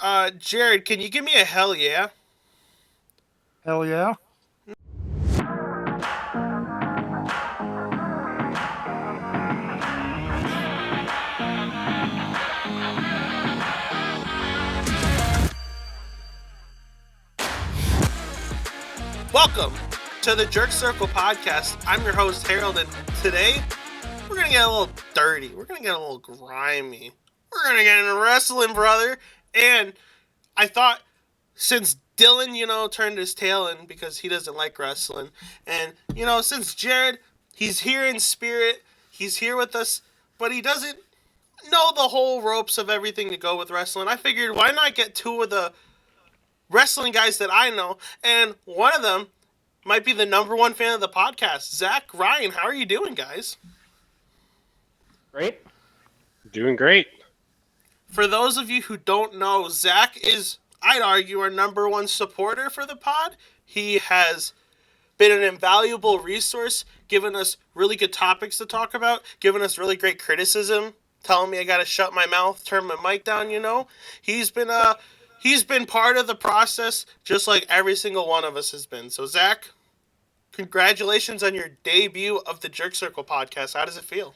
Jared, can you give me a hell yeah? Hell yeah. Welcome to the Jerk Circle podcast. I'm your host, Harold, and today we're going to get a little dirty. We're going to get a little grimy. We're going to get into wrestling, brother. And I thought since Dylan, turned his tail in because he doesn't like wrestling, and, since Jared, he's here in spirit, he's here with us, but he doesn't know the whole ropes of everything to go with wrestling. I figured, why not get two of the wrestling guys that I know, and one of them might be the number one fan of the podcast. Zach, Ryan, how are you doing, guys? Great. Doing great. For those of you who don't know, Zach is, I'd argue, our number one supporter for the pod. He has been an invaluable resource, giving us really good topics to talk about, giving us really great criticism, telling me I gotta shut my mouth, turn my mic down, He's been part of the process, just like every single one of us has been. So, Zach, congratulations on your debut of the Jerk Circle podcast. How does it feel?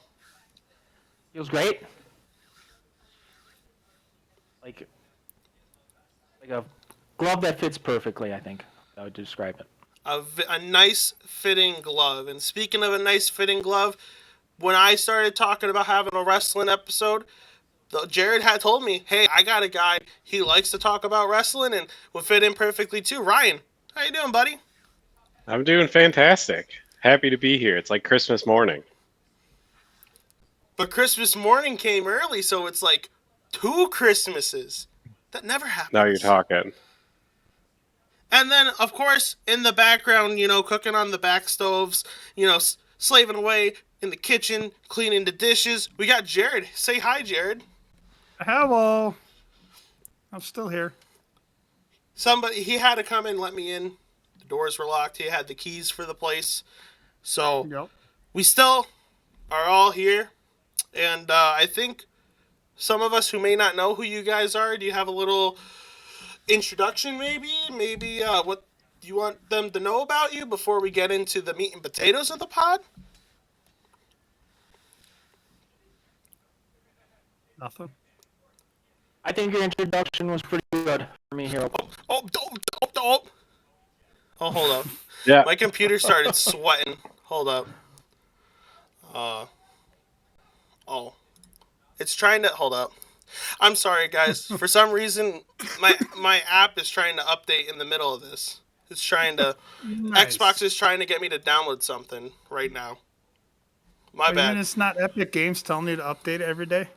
Feels great. Like a glove that fits perfectly, I think. I would describe it. A nice fitting glove. And speaking of a nice fitting glove, when I started talking about having a wrestling episode, Jared had told me, hey, I got a guy, he likes to talk about wrestling and would fit in perfectly too. Ryan, how you doing, buddy? I'm doing fantastic. Happy to be here. It's like Christmas morning. But Christmas morning came early, so it's like 2 Christmases. That never happens. Now you're talking. And then, of course, in the background, cooking on the back stoves, slaving away in the kitchen, cleaning the dishes, we got Jared. Say hi, Jared. Hello. I'm still here. He had to come and let me in. The doors were locked. He had the keys for the place. So Yep. we still are all here. And I think some of us who may not know who you guys are, do you have a little introduction maybe? Maybe what do you want them to know about you before we get into the meat and potatoes of the pod? Nothing. I think your introduction was pretty good for me here. Oh, hold up. Yeah. My computer started sweating. Hold up. It's trying to hold up. I'm sorry, guys. For some reason, my app is trying to update in the middle of this. It's trying to. Nice. Xbox is trying to get me to download something right now. My You mean bad. it's not Epic Games telling you to update it every day?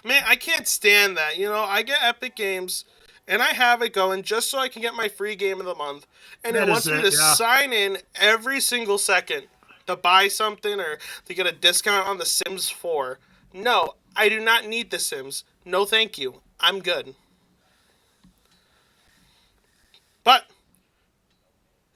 Man, I can't stand that. I get Epic Games, and I have it going just so I can get my free game of the month. And That it wants is me it, to yeah. sign in every single second to buy something or to get a discount on The Sims 4. No, I do not need The Sims. No, thank you. I'm good. But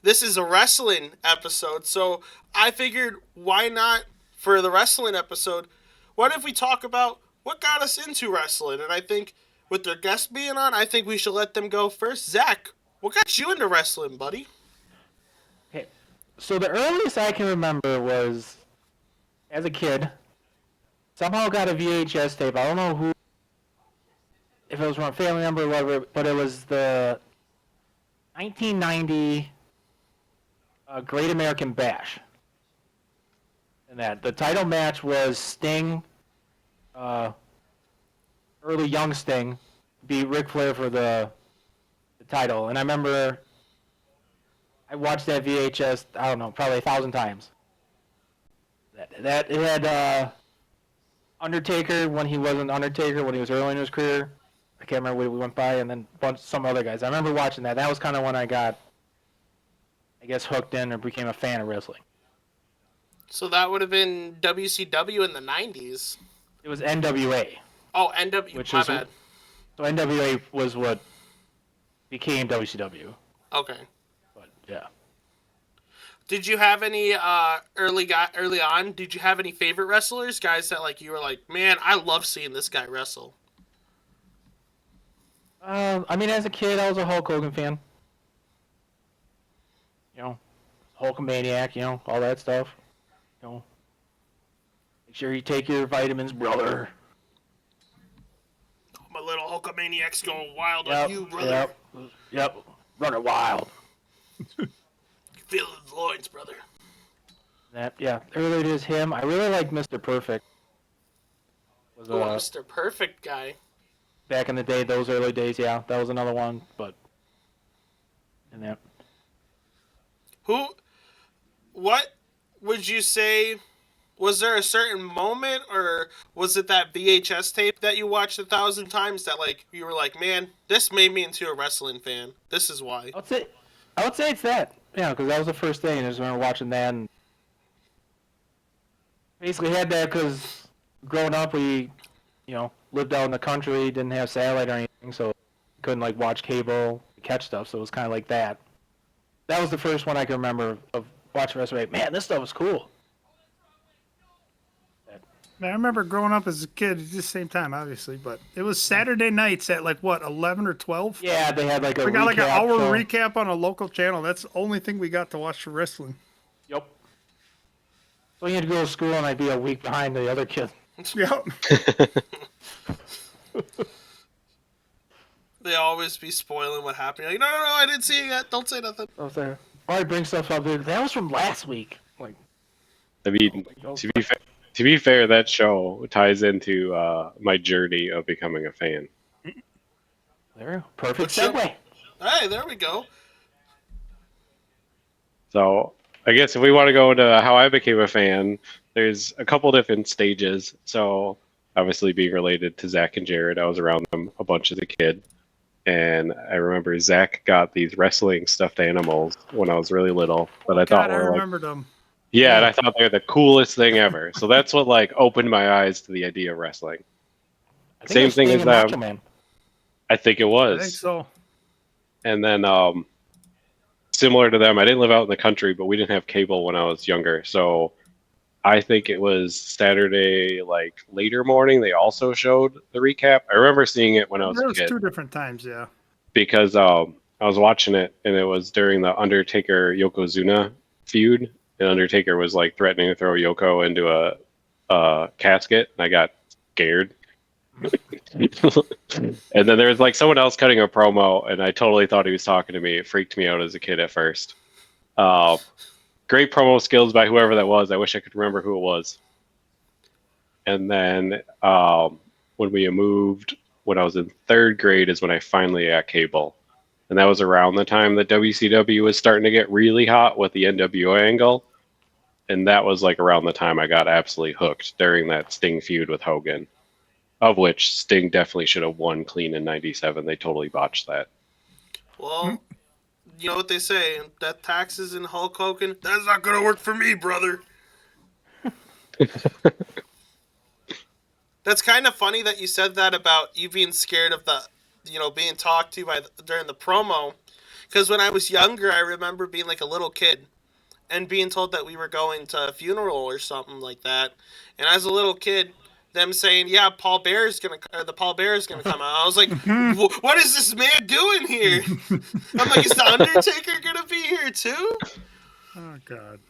this is a wrestling episode, so I figured why not for the wrestling episode? What if we talk about what got us into wrestling? And I think with their guest being on, I think we should let them go first. Zach, what got you into wrestling, buddy? Okay. So the earliest I can remember was as a kid. Somehow got a VHS tape. I don't know who, if it was from a family member or whatever, but it was the 1990 Great American Bash. And that the title match was Sting, early young Sting, beat Ric Flair for the title. And I remember I watched that VHS, I don't know, probably 1,000 times. That it had Undertaker when he wasn't Undertaker, when he was early in his career. I can't remember what we went by, and then some other guys. I remember watching that. That was kind of when I got, I guess, hooked in or became a fan of wrestling. So that would have been WCW in the 90s. It was NWA. Oh, NW, Which my is- bad. So NWA was what became WCW. Okay. But yeah. Did you have any early on? Did you have any favorite wrestlers, guys that you were like, man, I love seeing this guy wrestle? I mean, as a kid, I was a Hulk Hogan fan. You know, Hulkamaniac, you know, all that stuff. You know, make sure you take your vitamins, brother. My little Hulkamaniac's going wild on Yep, you, brother. yep. Running wild. Feel the loins, brother. Yeah, earlier it is him. I really like Mr. Perfect. Was Oh, Mr. Perfect guy. back in the day, those early days, yeah, that was another one. But and that What would you say? Was there a certain moment, or was it that VHS tape that you watched 1,000 times that, like, you were like, man, this made me into a wrestling fan. This is why. I would say it's that. Yeah, because that was the first thing. I just remember watching that and basically had that because growing up we, lived out in the country, didn't have satellite or anything, so couldn't like watch cable, catch stuff. So it was kind of like that. That was the first one I can remember of watching wrestling. Man, this stuff was cool. Man, I remember growing up as a kid at the same time, obviously, but it was Saturday nights at like what, 11 or 12? Yeah, they had like a We got like an hour show. recap on a local channel. That's the only thing we got to watch for wrestling. Yep. So you had to go to school and I'd be a week behind the other kids. Yep. They always be spoiling what happened. You're like, no, I didn't see it yet. Don't say nothing. I was there. Or I bring stuff up there. That was from last week. Like, I mean, to be fair, that show ties into my journey of becoming a fan. there, perfect Good show. segue. Hey, there we go. So I guess if we want to go into how I became a fan, there's a couple different stages. So obviously being related to Zach and Jared, I was around them a bunch as a kid. And I remember Zach got these wrestling stuffed animals when I was really little that I thought God, I were like, remembered them. yeah, and I thought they were the coolest thing ever. So that's what like opened my eyes to the idea of wrestling. I think it Same was thing Sting as and Macho Man. I think it I was. think so. And then similar to them, I didn't live out in the country, but we didn't have cable when I was younger. So I think it was Saturday, like later morning, they also showed the recap. I remember seeing it when I was There a was kid two different times, yeah. because I was watching it and it was during the Undertaker Yokozuna feud. And Undertaker was like threatening to throw Yoko into a casket, and I got scared. And then there was like someone else cutting a promo, and I totally thought he was talking to me. It freaked me out as a kid at first. Great promo skills by whoever that was. I wish I could remember who it was. And then when we moved, when I was in third grade, is when I finally got cable. And that was around the time that WCW was starting to get really hot with the NWO angle. And that was like around the time I got absolutely hooked during that Sting feud with Hogan. Of which Sting definitely should have won clean in '97. They totally botched that. Well, you know what they say, death taxes and Hulk Hogan, that's not going to work for me, brother. That's kind of funny that you said that about you being scared of being talked to during the promo. Because when I was younger, I remember being like a little kid and being told that we were going to a funeral or something like that. And as a little kid, them saying, "Yeah, the Paul Bear is gonna come out." I was like, "What is this man doing here?" I'm like, "Is the Undertaker gonna be here too?" Oh, God.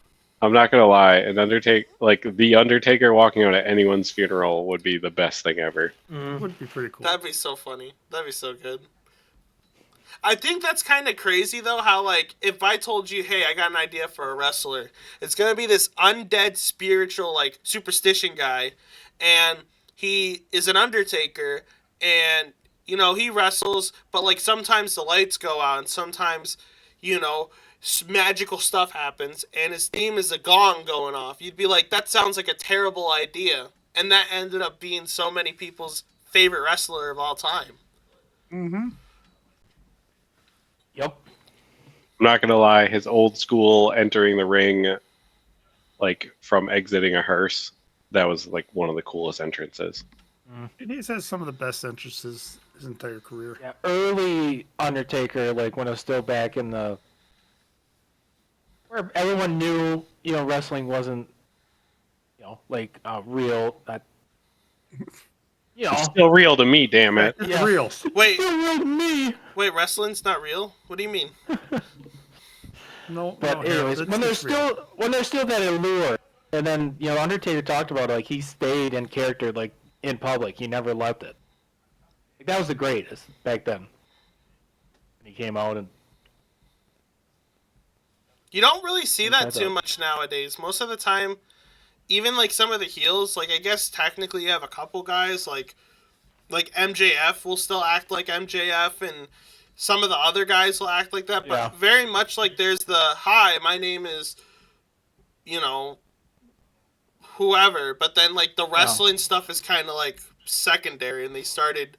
I'm not gonna lie, the Undertaker walking out at anyone's funeral would be the best thing ever. Would be pretty cool. That'd be so funny. That'd be so good. I think that's kind of crazy, though, how, like, if I told you, hey, I got an idea for a wrestler, it's going to be this undead, spiritual, like, superstition guy, and he is an Undertaker, and, he wrestles, but, like, sometimes the lights go out, and sometimes, magical stuff happens, and his theme is a gong going off. You'd be like, that sounds like a terrible idea. And that ended up being so many people's favorite wrestler of all time. Mm-hmm. Yep. I'm not gonna lie, his old school entering the ring, like from exiting a hearse, that was like one of the coolest entrances. And he's had some of the best entrances his entire career. Yeah, early Undertaker, like when it was still back in the where everyone knew, wrestling wasn't, like real. You know, It's still real to me, damn it. It's Yeah. real. Wait, still real to me. wait, wrestling's not real? What do you mean? No, But no, anyways, Harold, when it's real. there's still that allure, and then Undertaker talked about like he stayed in character like in public. He never left it. Like, that was the greatest back then. And he came out and You don't really see that Inside too Out. much nowadays. Most of the time, even like some of the heels, like I guess technically you have a couple guys like MJF will still act like MJF, and some of the other guys will act like that. But Yeah. very much like there's the hi, my name is, whoever. But then like the wrestling stuff is kind of like secondary, and they started,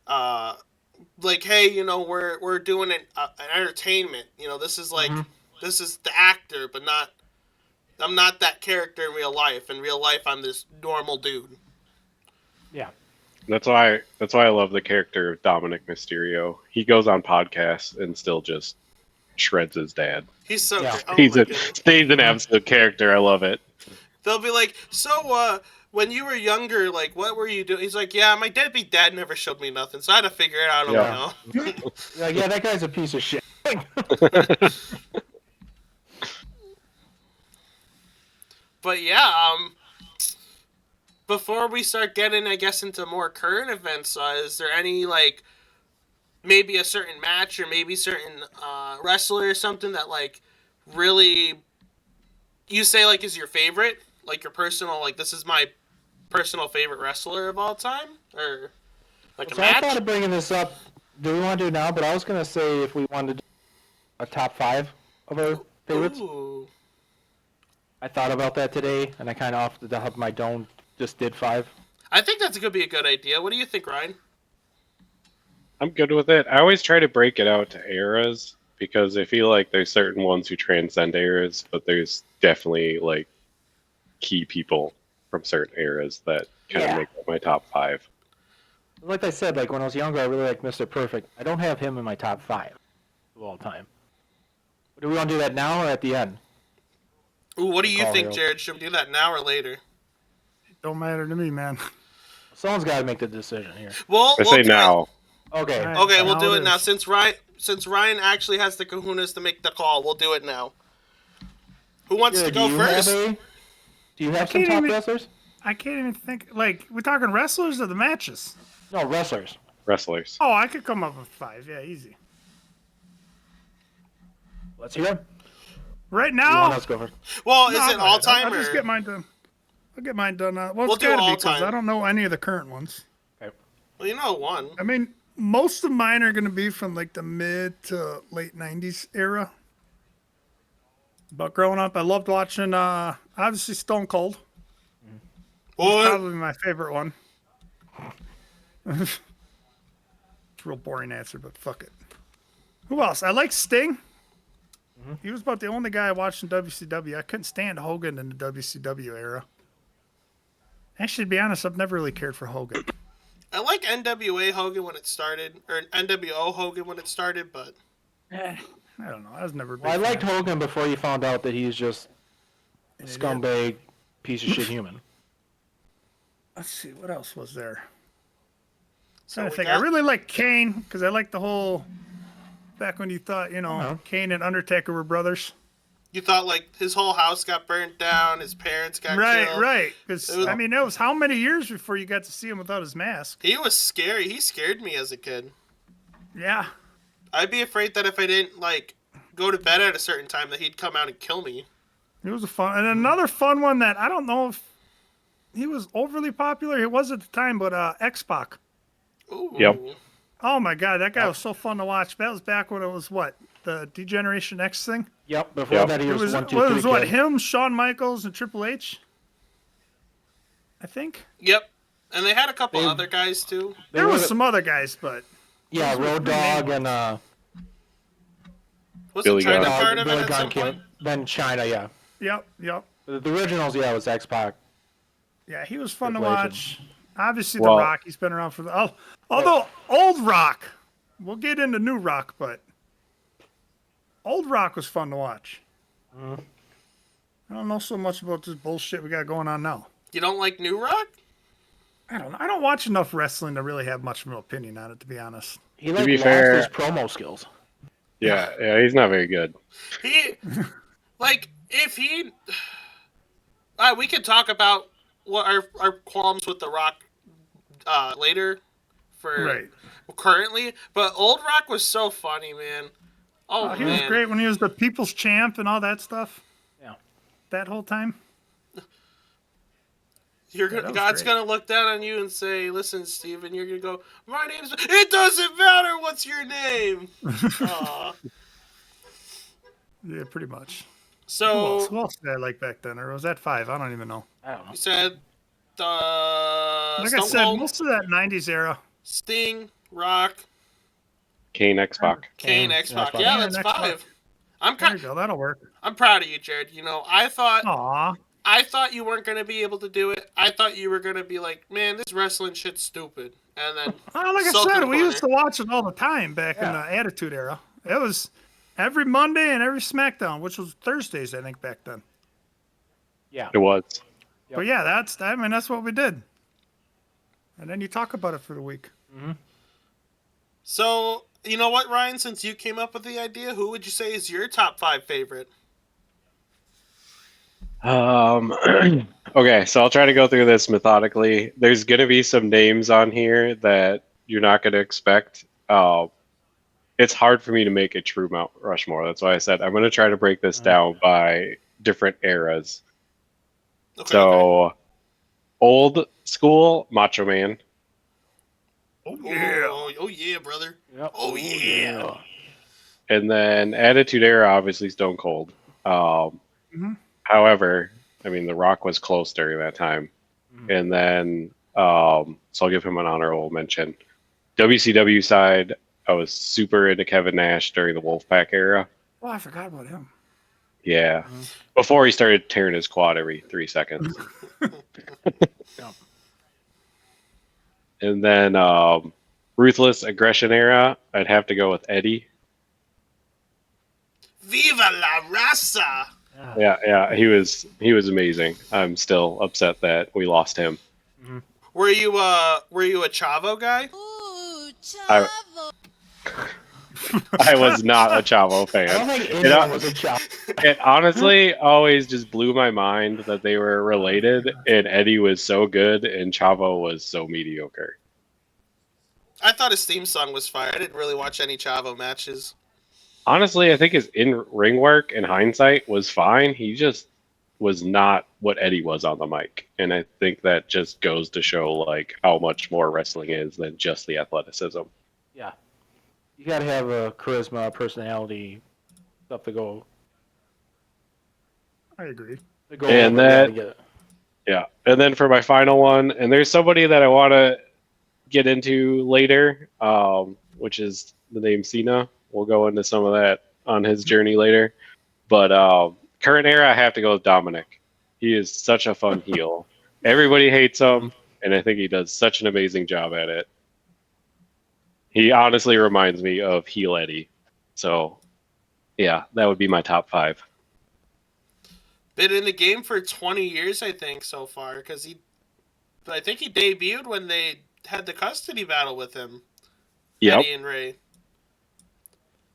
like hey, we're doing an entertainment. This is like this is the actor, but not. I'm not that character in real life. In real life, I'm this normal dude. yeah. That's why I love the character of Dominic Mysterio. He goes on podcasts and still just shreds his dad. He's so Yeah. great. Oh He's my a goodness. he's an absolute character. I love it. They'll be like, so, when you were younger, like, what were you doing? He's like, yeah, my deadbeat dad never showed me nothing, so I had to figure it out on my own. You're like, yeah, that guy's a piece of shit. But yeah, before we start getting, I guess, into more current events, is there any, like, maybe a certain match or maybe certain wrestler or something that, like, really you say, like, is your favorite? Like, your personal, like, this is my personal favorite wrestler of all time? Or, like, a So I match? thought of bringing this up. Do we want to do it now? But I was gonna say if we wanted to do a top 5 of our favorites. Ooh. I thought about that today, and I kind of off the top of my dome just did 5. I think that's going to be a good idea. What do you think, Ryan? I'm good with it. I always try to break it out to eras because I feel like there's certain ones who transcend eras, but there's definitely like key people from certain eras that kind of Yeah. make up my top 5. Like I said, like when I was younger, I really liked Mr. Perfect. I don't have him in my top 5 of all time. Do we want to do that now or at the end? Ooh, what do you Call think, Harold. Jared? Should we do that now or later? Don't matter to me, man. Someone's got to make the decision here. Well, I we'll say do now. Okay. Alright. Okay, we'll Now do it it now. is. Since Ryan actually has the kahunas to make the call, we'll do it now. Who wants to Do go you first? Do you have some can't top even- wrestlers? I can't even think. Like, we're talking wrestlers or the matches? No, wrestlers. Wrestlers. Oh, I could come up with 5. Yeah, easy. Let's hear them. Right You want now, us to go first? Well, no, is it I'll all go ahead. time I'll just or? get mine done. I'll get mine done. Well, We'll it's do gotta all be because time. I don't know any of the current ones. Okay. Well, you know one. I mean, most of mine are gonna be from like the mid to late '90s era. But growing up, I loved watching obviously Stone Cold. What? Probably my favorite one. It's a real boring answer, but fuck it. Who else? I like Sting. He was about the only guy I watched in WCW. I couldn't stand Hogan in the WCW era. Actually, to be honest, I've never really cared for Hogan. I like NWA Hogan when it started, or NWO Hogan when it started, but I don't know. I was never. a big Well, I liked fan. Hogan before you found out that he's just a An idiot. scumbag, piece of shit human. Let's see, what else was there? so I we think got- I really like Kane because I like the whole. Back when you thought, Uh-huh. Kane and Undertaker were brothers. you thought like his whole house got burnt down, his parents got Right, killed. right. Because It was- I mean, it was how many years before you got to see him without his mask? He was scary. He scared me as a kid. Yeah. I'd be afraid that if I didn't like go to bed at a certain time, that he'd come out and kill me. It was a fun, and another fun one that I don't know if he was overly popular. He was at the time, but X-Pac. Ooh. Yep. Oh my god, that guy was so fun to watch. That was back when it was what, the Degeneration X thing. Yep. Before Yep. that, he It was was, one, two, what, three. it was what, kid. him, Shawn Michaels, and Triple H. I think Yep. And they had a couple They- other guys too. They there were was the- some other guys, but Yeah, those were Road three main Dog and Was Billy China Gunn. part of it Billy at Gunn some point? came. Then China, yeah. yep. The originals, yeah, was X-Pac. Yeah, he was fun to Triple H watch. Obviously, Well- The Rock. He's been around for the. Oh, although old Rock, we'll get into new Rock, but old Rock was fun to watch. I don't know so much about this bullshit we got going on now. You don't like New Rock? I don't know. I don't watch enough wrestling to really have much of an opinion on it, to be honest. He be lost fair- his promo skills. Yeah, he's not very good. He, like, if he, we could talk about what our qualms with The Rock later for Right. currently, but Old Rock was so funny, man. Oh, He man. was great when he was the people's champ and all that stuff. Yeah. That whole time. that was God's great. gonna look down on you and say, "Listen, Steven, you're gonna go. My name's. It doesn't matter. What's your name?" Aw. Yeah, pretty much. So Who else did I like back then? Or was that 5? I don't even know. I don't know. you said, Like I Stone said, Cold, most of that 90s era. Sting, Rock, Kane X-Pac. Kane, Kane, X-Pac. X-Pac. Yeah, Yeah, that's X-Pac. 5. I'm There you kind. go. That'll work. I'm proud of you, Jared. You know, I thought Aw. you weren't gonna be able to do it. I thought you were gonna be like, "Man, this wrestling shit's stupid," and then Like I sulk in said, the we used to corner. watch it all the time back in the Attitude Era. It was every Monday and every SmackDown, which was Thursdays, I think, back then. Yeah. It was. But yeah, that's what we did. And then you talk about it for the week. So, you know what, Ryan? Since you came up with the idea, who would you say is your top 5 favorite? Okay, so I'll try to go through this methodically. There's gonna be some names on here that you're not gonna expect. It's hard for me to make a true Mount Rushmore. That's why I said I'm gonna try to break this down by different eras. Okay, So, old school Macho Man. Oh, Oh yeah, brother. Yep. Oh yeah. And then Attitude Era, obviously Stone Cold. However, I mean, The Rock was close during that time. And then, so I'll give him an honorable mention. WCW side, I was super into Kevin Nash during the Wolfpack era. Oh, I forgot about him. Yeah. Before he started tearing his quad every 3 seconds. And then, Ruthless Aggression era, I'd have to go with Eddie. Viva la raza! Yeah, he was amazing. I'm still upset that we lost him. Were you a Chavo guy? Ooh, I- Chavo. I was not a Chavo I don't fan. think anyone was a chop. It honestly always just blew my mind that they were related, and Eddie was so good and Chavo was so mediocre. I thought his theme song was fire. I didn't really watch any Chavo matches. Honestly, I think his in-ring work, in hindsight, was fine. He just was not what Eddie was on the mic, and I think that just goes to show like how much more wrestling is than just the athleticism. Yeah. You gotta have a charisma, personality, stuff to go. I agree. To go And over, you that- gotta get it. Yeah, and then for my final one, and there's somebody that I want to get into later, which is the name Cena. We'll go into some of that on his journey later. But current era, I have to go with Dominic. He is such a fun heel. Everybody hates him, and I think he does such an amazing job at it. He honestly reminds me of heel Eddie. So, yeah, that would be my top 5. Been in the game for 20 years, I think, so far. Because I think he debuted when they had the custody battle with him. Yep. Eddie and Ray.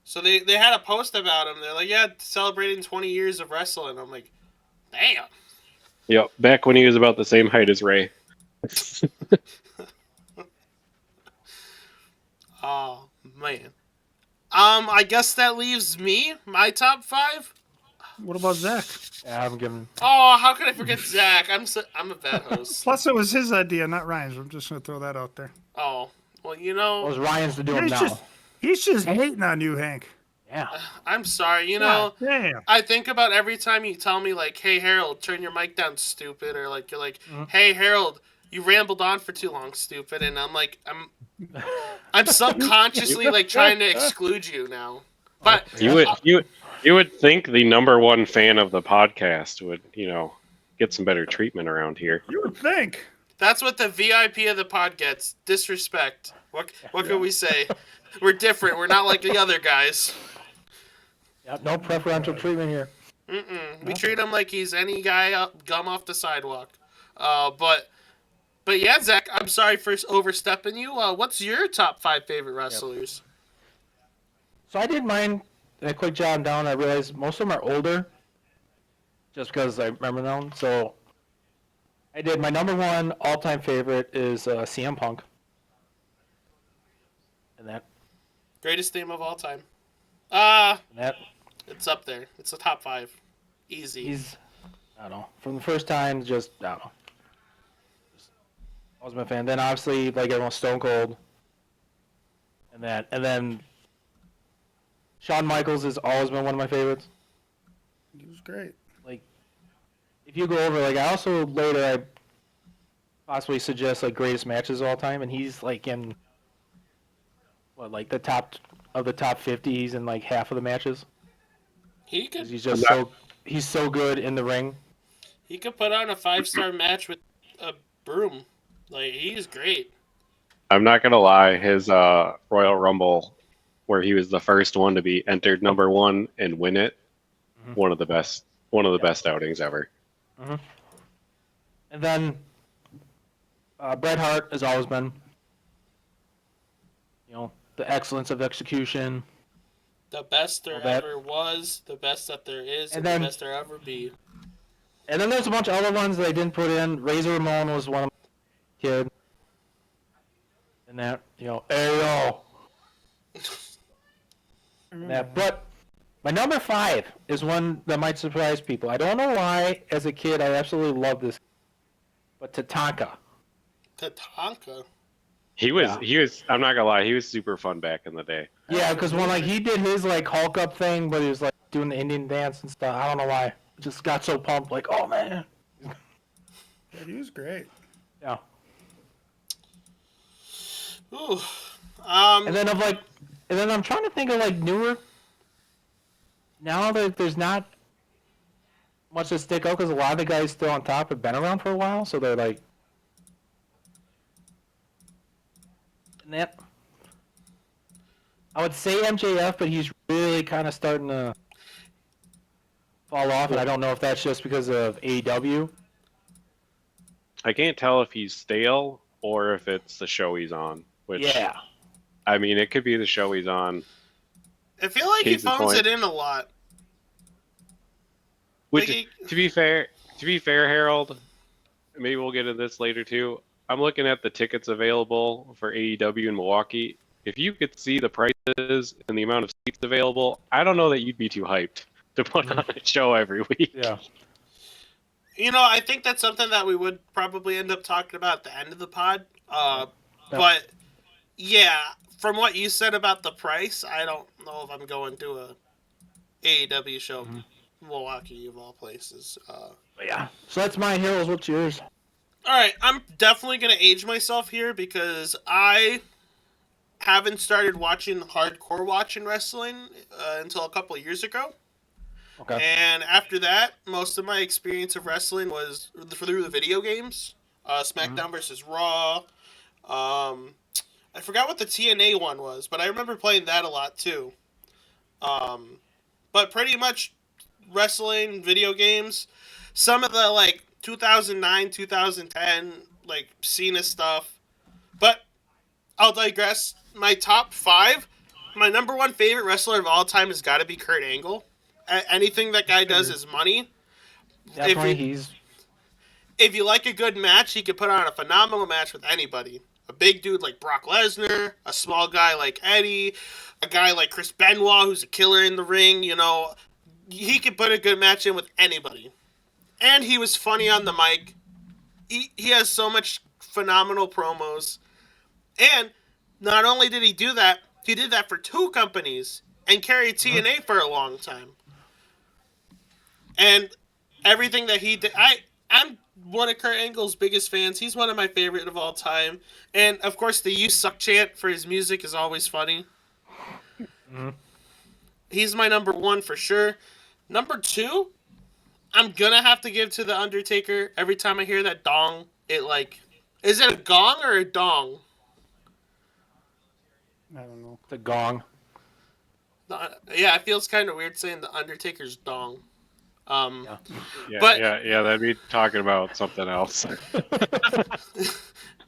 So they had a post about him. They're like, yeah, celebrating 20 years of wrestling. I'm like, damn. Yep. Back when he was about the same height as Ray. Oh, man. I guess that leaves me, my top 5. What about Zach? Yeah, I'm giving. Oh, how could I forget Zach? I'm a bad host. Plus, it was his idea, not Ryan's. I'm just going to throw that out there. Oh, well, you Well, know, it's Ryan's to do him He's now. just hating on you, Hank. Yeah. I'm sorry. You know, Damn. I think about every time you tell me, like, hey, Harold, turn your mic down, stupid. Or, like, you're like, hey, Harold, you rambled on for too long, stupid. And I'm like, I'm subconsciously, like, trying to exclude you now. But You would think the number one fan of the podcast would, get some better treatment around here. You would think. that's what the VIP of the pod gets. Disrespect. What can we say? We're different. We're not like the other guys. Yep, no preferential treatment here. We treat him like he's any guy up gum off the sidewalk. But But yeah, Zach, I'm sorry for overstepping you. What's your top 5 favorite wrestlers? So I did mine a quick jot down. I realized most of them are older, just because I remember them. So I did my number 1 all-time favorite is CM Punk, and Greatest name of all time. that It's up there. It's the top 5. Easy. he's I don't know, from the first time, just I don't know. I was my fan. Then obviously, like everyone, Stone Cold, and then Shawn Michaels has always been one of my favorites. He was great. Like, if you go over, like, I also later I possibly suggest like greatest matches of all time, and he's like in what, like the top 50. He's in like half of the matches. He 'Cause could he's so good in the ring. put on a 5-star match with a broom. Like, he's great. I'm not gonna lie, his Royal Rumble, where he was the first one to be entered number 1 and win it, one of the best outings ever. Mm-hmm. And then Bret Hart has always been, the excellence of execution. The best there ever was, the best that there is, and the best there ever be. And then there's a bunch of other ones that I didn't put in. Razor Ramon was one of my kids. And that, Ariel. But my number 5 is one that might surprise people. I don't know why, as a kid, I absolutely loved this. But Tatanka. Tatanka? He was, I'm not gonna lie, he was super fun back in the day. Yeah, because when he did his Hulk up thing, but he was doing the Indian dance and stuff. I don't know why. Just got so pumped, oh man. Yeah, he was great. Yeah. Ooh. And then I'm trying to think of newer. Now that there's not much to stick out, because a lot of the guys still on top have been around for a while, so they're and that. I would say MJF, but he's really kind of starting to fall off, and I don't know if that's just because of AEW. I can't tell if he's stale or if it's the show he's on. Which, yeah. I mean, it could be the show he's on. I feel like he phones it in a lot. Which, to be fair, Harold, maybe we'll get into this later too. I'm looking at the tickets available for AEW in Milwaukee. If you could see the prices and the amount of seats available, I don't know that you'd be too hyped to put on a show every week. Yeah. I think that's something that we would probably end up talking about at the end of the pod. But, yeah, from what you said about the price, I don't know if I'm going to a AEW show in Milwaukee, of all places. Yeah. So that's my heroes. What's yours? All right, I'm definitely going to age myself here because I haven't started hardcore watching wrestling until a couple of years ago. Okay. And after that, most of my experience of wrestling was through the video games. SmackDown versus Raw. I forgot what the TNA one was, but I remember playing that a lot too. But pretty much wrestling, video games. Some of the 2009, 2010 Cena stuff. But I'll digress. My top 5, my number 1 favorite wrestler of all time has got to be Kurt Angle. Anything that guy does is money. Definitely, if you like a good match, he can put on a phenomenal match with anybody. A big dude like Brock Lesnar, a small guy like Eddie, a guy like Chris Benoit who's a killer in the ring, he can put a good match in with anybody. And he was funny on the mic. He has so much phenomenal promos. And not only did he do that, he did that for 2 companies and carried TNA for a long time. And everything that he did, I'm one of Kurt Angle's biggest fans. He's one of my favorite of all time. And, of course, the "You Suck" chant for his music is always funny. He's my number 1 for sure. Number 2, I'm going to have to give to The Undertaker. Every time I hear that dong, is it a gong or a dong? I don't know. It's a gong. Yeah, it feels kind of weird saying The Undertaker's dong. Yeah, But- yeah, that'd be talking about something else.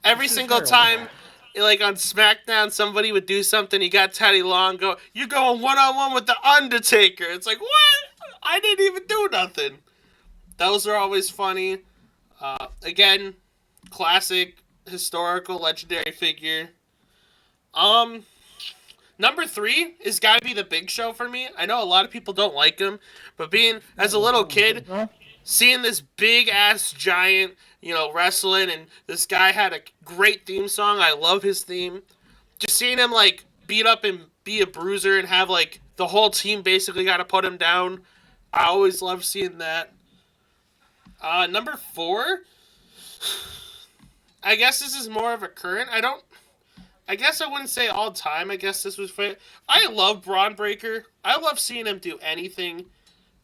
Every single time, like on SmackDown, somebody would do something. You got Teddy Long go, "You're going 1-on-1 with the Undertaker." It's like, what? I didn't even do nothing. Those are always funny. Again, classic, historical, legendary figure. Number 3 is gotta be the Big Show for me. I know a lot of people don't like him, but being as a little kid, seeing this big ass giant, wrestling, and this guy had a great theme song. I love his theme. Just seeing him like beat up and be a bruiser and have like the whole team basically got to put him down. I always love seeing that. Number 4, I guess this is more of a current. I guess I wouldn't say all time. I guess this was for. I love Braun Breaker. I love seeing him do anything.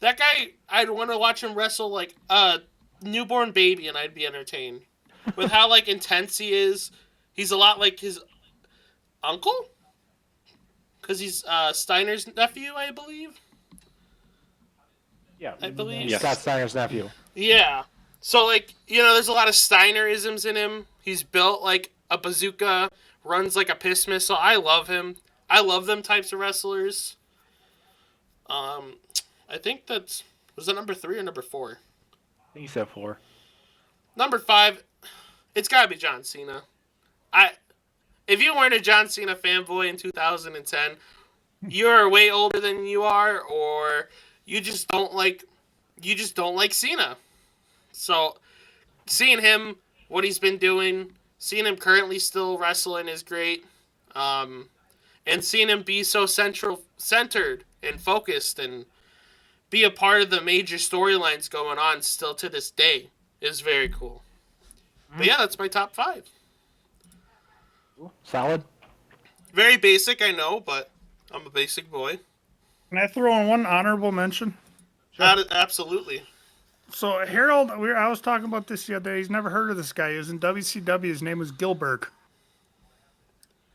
That guy, I'd want to watch him wrestle like a newborn baby, and I'd be entertained with how like intense he is. He's a lot like his uncle, because he's Steiner's nephew, I believe. Yeah. I believe. Yes. Scott Steiner's nephew. Yeah. So like there's a lot of Steiner-isms in him. He's built like a bazooka, runs like a piss missile. I love him. I love them types of wrestlers. I think was that number 3 or number 4? I think you said 4. Number 5, it's gotta be John Cena. If you weren't a John Cena fanboy in 2010, you're way older than you are, or you just don't like Cena. So seeing him, what he's been doing, seeing him currently still wrestling is great. And seeing him be so centered and focused and be a part of the major storylines going on still to this day is very cool. But yeah, that's my top 5. Solid. Very basic, I know, but I'm a basic boy. Can I throw in one honorable mention? Absolutely. So Harold, I was talking about this the other day. He's never heard of this guy. He was in WCW. His name was Gilbert.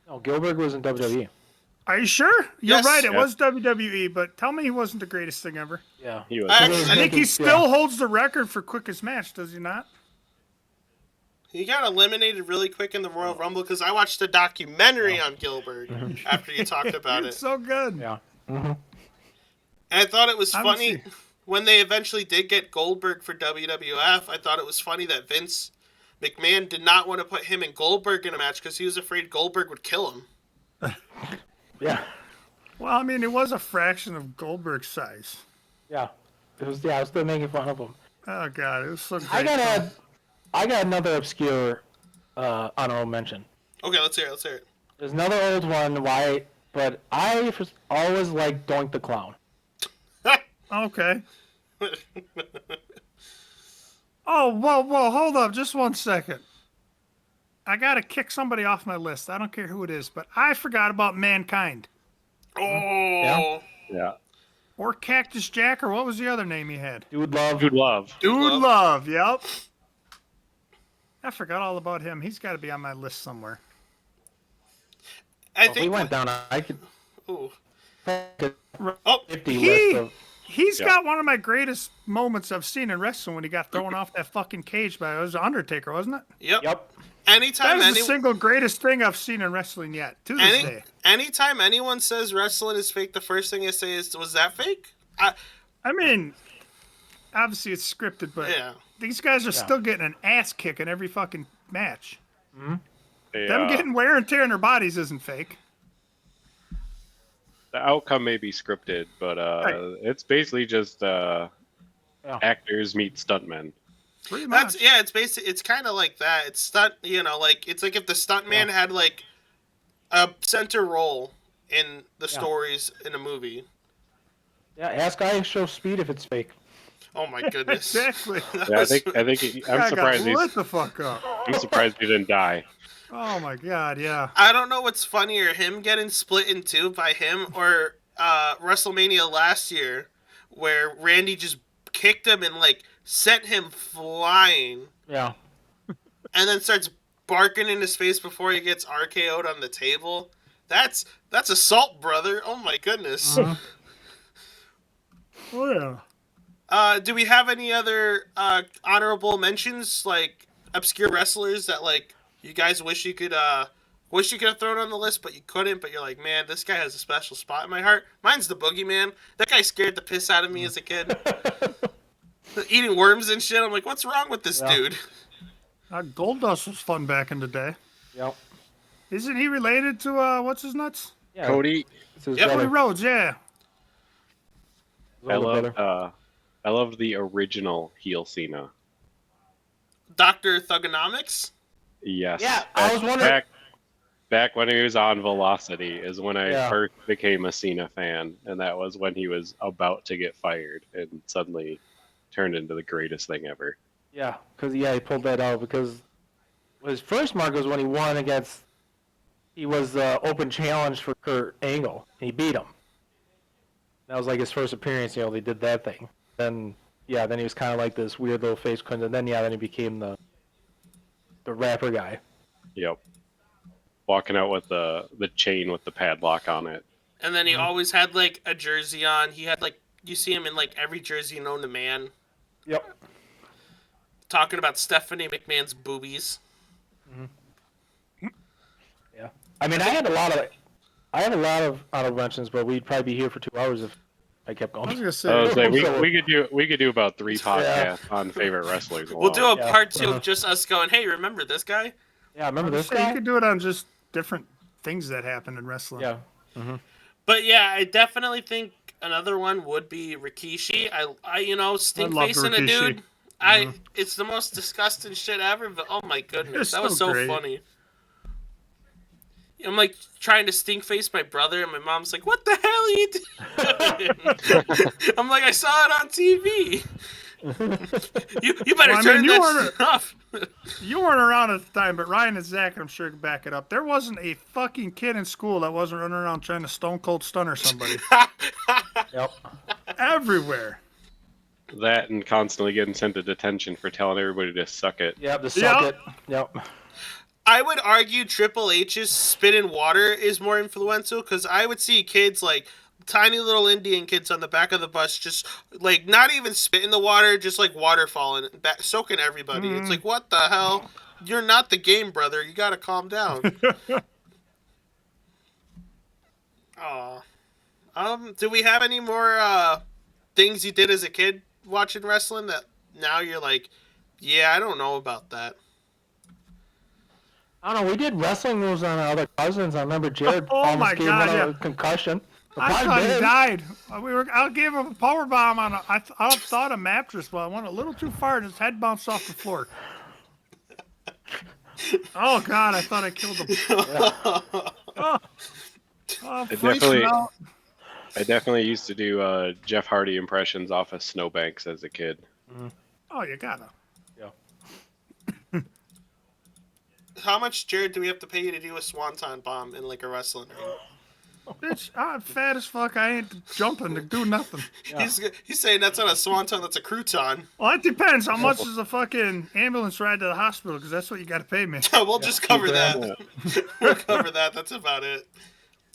No, Gilbert was in WWE. Are you sure? You're Yes. right. It Yep. was WWE, but tell me he wasn't the greatest thing ever. Yeah. He was. I think he still holds the record for quickest match, does he not? He got eliminated really quick in the Royal Rumble because I watched a documentary on Gilbert after you talked about It's it. so good. Yeah. And I thought it was I'm funny see- when they eventually did get Goldberg for WWF. I thought it was funny that Vince McMahon did not want to put him and Goldberg in a match because he was afraid Goldberg would kill him. Yeah. Well, I mean, it was a fraction of Goldberg's size. Yeah. I was still making fun of him. Oh God, it was so great. I got another obscure honorable mention. Okay, let's hear it. There's another old one, but I always liked Doink the Clown. Okay. Oh, whoa, hold up, just 1 second. I gotta kick somebody off my list. I don't care who it is, but I forgot about Mankind. Oh. Yeah. Or Cactus Jack, or what was the other name he had? Dude Love. Dude Love. Dude Love, yep. I forgot all about him. He's got to be on my list somewhere. I If we think. went down, I could Ooh. pick a Oh, 50 list of. He's Yeah. got one of my greatest moments I've seen in wrestling when he got thrown off that fucking cage by, it was Undertaker, wasn't it? yep. Yep. That Anytime is the single greatest thing I've seen in wrestling yet, to this day. anytime anyone says wrestling is fake, the first thing I say is, "Was that fake?" I mean, obviously it's scripted, but Yeah. these guys are still getting an ass kick in every fucking match. They, Them getting wear and tear in their bodies isn't fake. the outcome may be scripted, but it's basically just actors meet stuntmen. Pretty much. It's basic. It's kind of like that. It's stunt. It's like if the stuntman had like a center role in the stories in a movie. Yeah, ask I show speed if it's fake. Oh my goodness. Exactly. Yeah, I think I'm surprised Lit the fuck up. I'm surprised he didn't die. Oh my God, yeah. I don't know what's funnier, him getting split in two by him or WrestleMania last year, where Randy just kicked him and like sent him flying, Yeah. and then starts barking in his face before he gets RKO'd on the table. That's assault, brother. Oh my goodness. Oh yeah. Do we have any other honorable mentions, like obscure wrestlers that like you guys wish you could have thrown on the list, but you couldn't? But you're like, man, this guy has a special spot in my heart. Mine's the Boogeyman. That guy scared the piss out of me as a kid. Eating worms and shit. I'm like, what's wrong with this dude? Goldust was fun back in the day. Yep. Isn't he related to what's his nuts? Yeah. Cody. It's his Yep. Cody brother. Rhodes, yeah. His I older love brother. I loved the original heel Cena. Dr. Thugonomics? Yes. Yeah, I was wondering- Back when he was on Velocity is when I Yeah. first became a Cena fan, and that was when he was about to get fired and suddenly turned into the greatest thing ever. Yeah, because he pulled that out because his first mark was when he won against. He was the open challenge for Kurt Angle, and he beat him. That was like his first appearance. They did that thing. Then he was kind of like this weird little face cleanser. And then he became the rapper guy. Yep. Walking out with the chain with the padlock on it. And then he always had like a jersey on. He had like, you see him in like every jersey known to man. Yep. Talking about Stephanie McMahon's boobies. Yeah. I mean, I had a lot of honorable mentions, but we'd probably be here for 2 hours if I kept I was going. gonna say. I was like, So- we could do about 3 podcasts on favorite wrestlers. We'll do a Yeah. part 2 of just us going, hey, remember this guy? Yeah, remember this You guy? could do it on just different things that happen in wrestling. Yeah. But yeah, I definitely think another one would be Rikishi. I stink love facing a Rikishi. dude. It's the most disgusting shit ever, but oh my goodness, It's that was so so great. funny. I'm like trying to stink face my brother, and my mom's like, "What the hell are you doing?" I'm like, "I saw it on TV." you better Well, I turn mean, you that shit off. You weren't around at the time, but Ryan and Zach, I'm sure, can back it up. There wasn't a fucking kid in school that wasn't running around trying to stone cold stunner somebody. Yep. Everywhere. That and constantly getting sent to detention for telling everybody to suck it. Yep. The suck Yep. it. Yep. I would argue Triple H's spit in water is more influential because I would see kids like tiny little Indian kids on the back of the bus just like not even spit in the water, just like water falling, soaking everybody. It's like, what the hell? You're not the game, brother. You gotta calm down. Aw. Do we have any more things you did as a kid watching wrestling that now you're like, yeah, I don't know about that? I don't know. We did wrestling moves on our other cousins. I remember Jared Oh almost my gave God, one yeah. a concussion. I thought he died. I gave him a power bomb on I thought a mattress, but I went a little too far and his head bounced off the floor. Oh God, I thought I killed him. I definitely used to do Jeff Hardy impressions off of snowbanks as a kid. Oh, you gotta. How much, Jared, do we have to pay you to do a swanton bomb in like a wrestling ring? Bitch, I'm fat as fuck. I ain't jumping to do nothing. He's saying that's not a swanton, that's a crouton. Well, it depends. How much is a fucking ambulance ride to the hospital? Because that's what you got to pay me. We'll just cover that. We'll cover that. That's about it.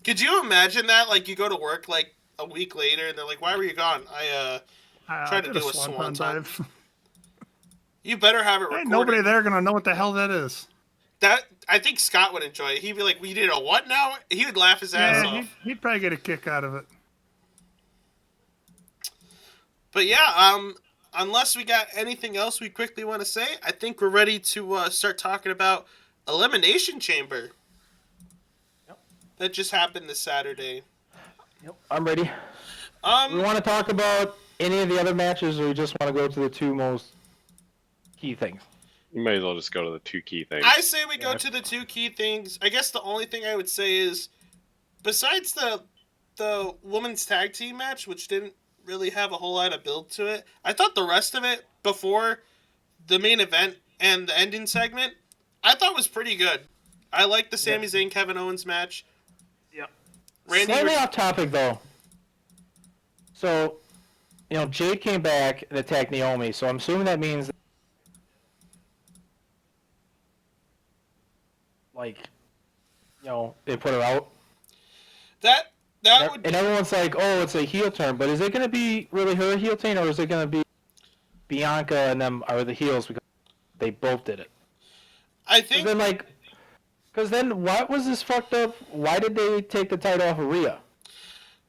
Could you imagine that? Like you go to work like a week later and they're like, "Why were you gone?" I tried to did do a swanton. dive. You better have it recorded. Ain't nobody there gonna know what the hell that is. That I think Scott would enjoy it. He'd be like, "We did a what now?" He would laugh his ass Yeah, off. he'd probably get a kick out of it. But yeah, unless we got anything else we quickly want to say, I think we're ready to start talking about Elimination Chamber. Yep. That just happened this Saturday. Yep. I'm ready. We want to talk about any of the other matches, or we just want to go to the two most key things? You might as well just go to the 2 key things. I say we go to the 2 key things. I guess the only thing I would say is, besides the women's tag team match, which didn't really have a whole lot of build to it, I thought the rest of it, before the main event and the ending segment, I thought was pretty good. I liked the Sami Zayn Kevin Owens match. Yep. Randy Slightly off topic, though. So, Jade came back and attacked Naomi, so I'm assuming that means they put her out. That would And everyone's like, oh, it's a heel turn, but is it going to be really her heel turn, or is it going to be Bianca and them are the heels because they both did it. I And think then because then what was this fucked up? Why did they take the title off of Rhea?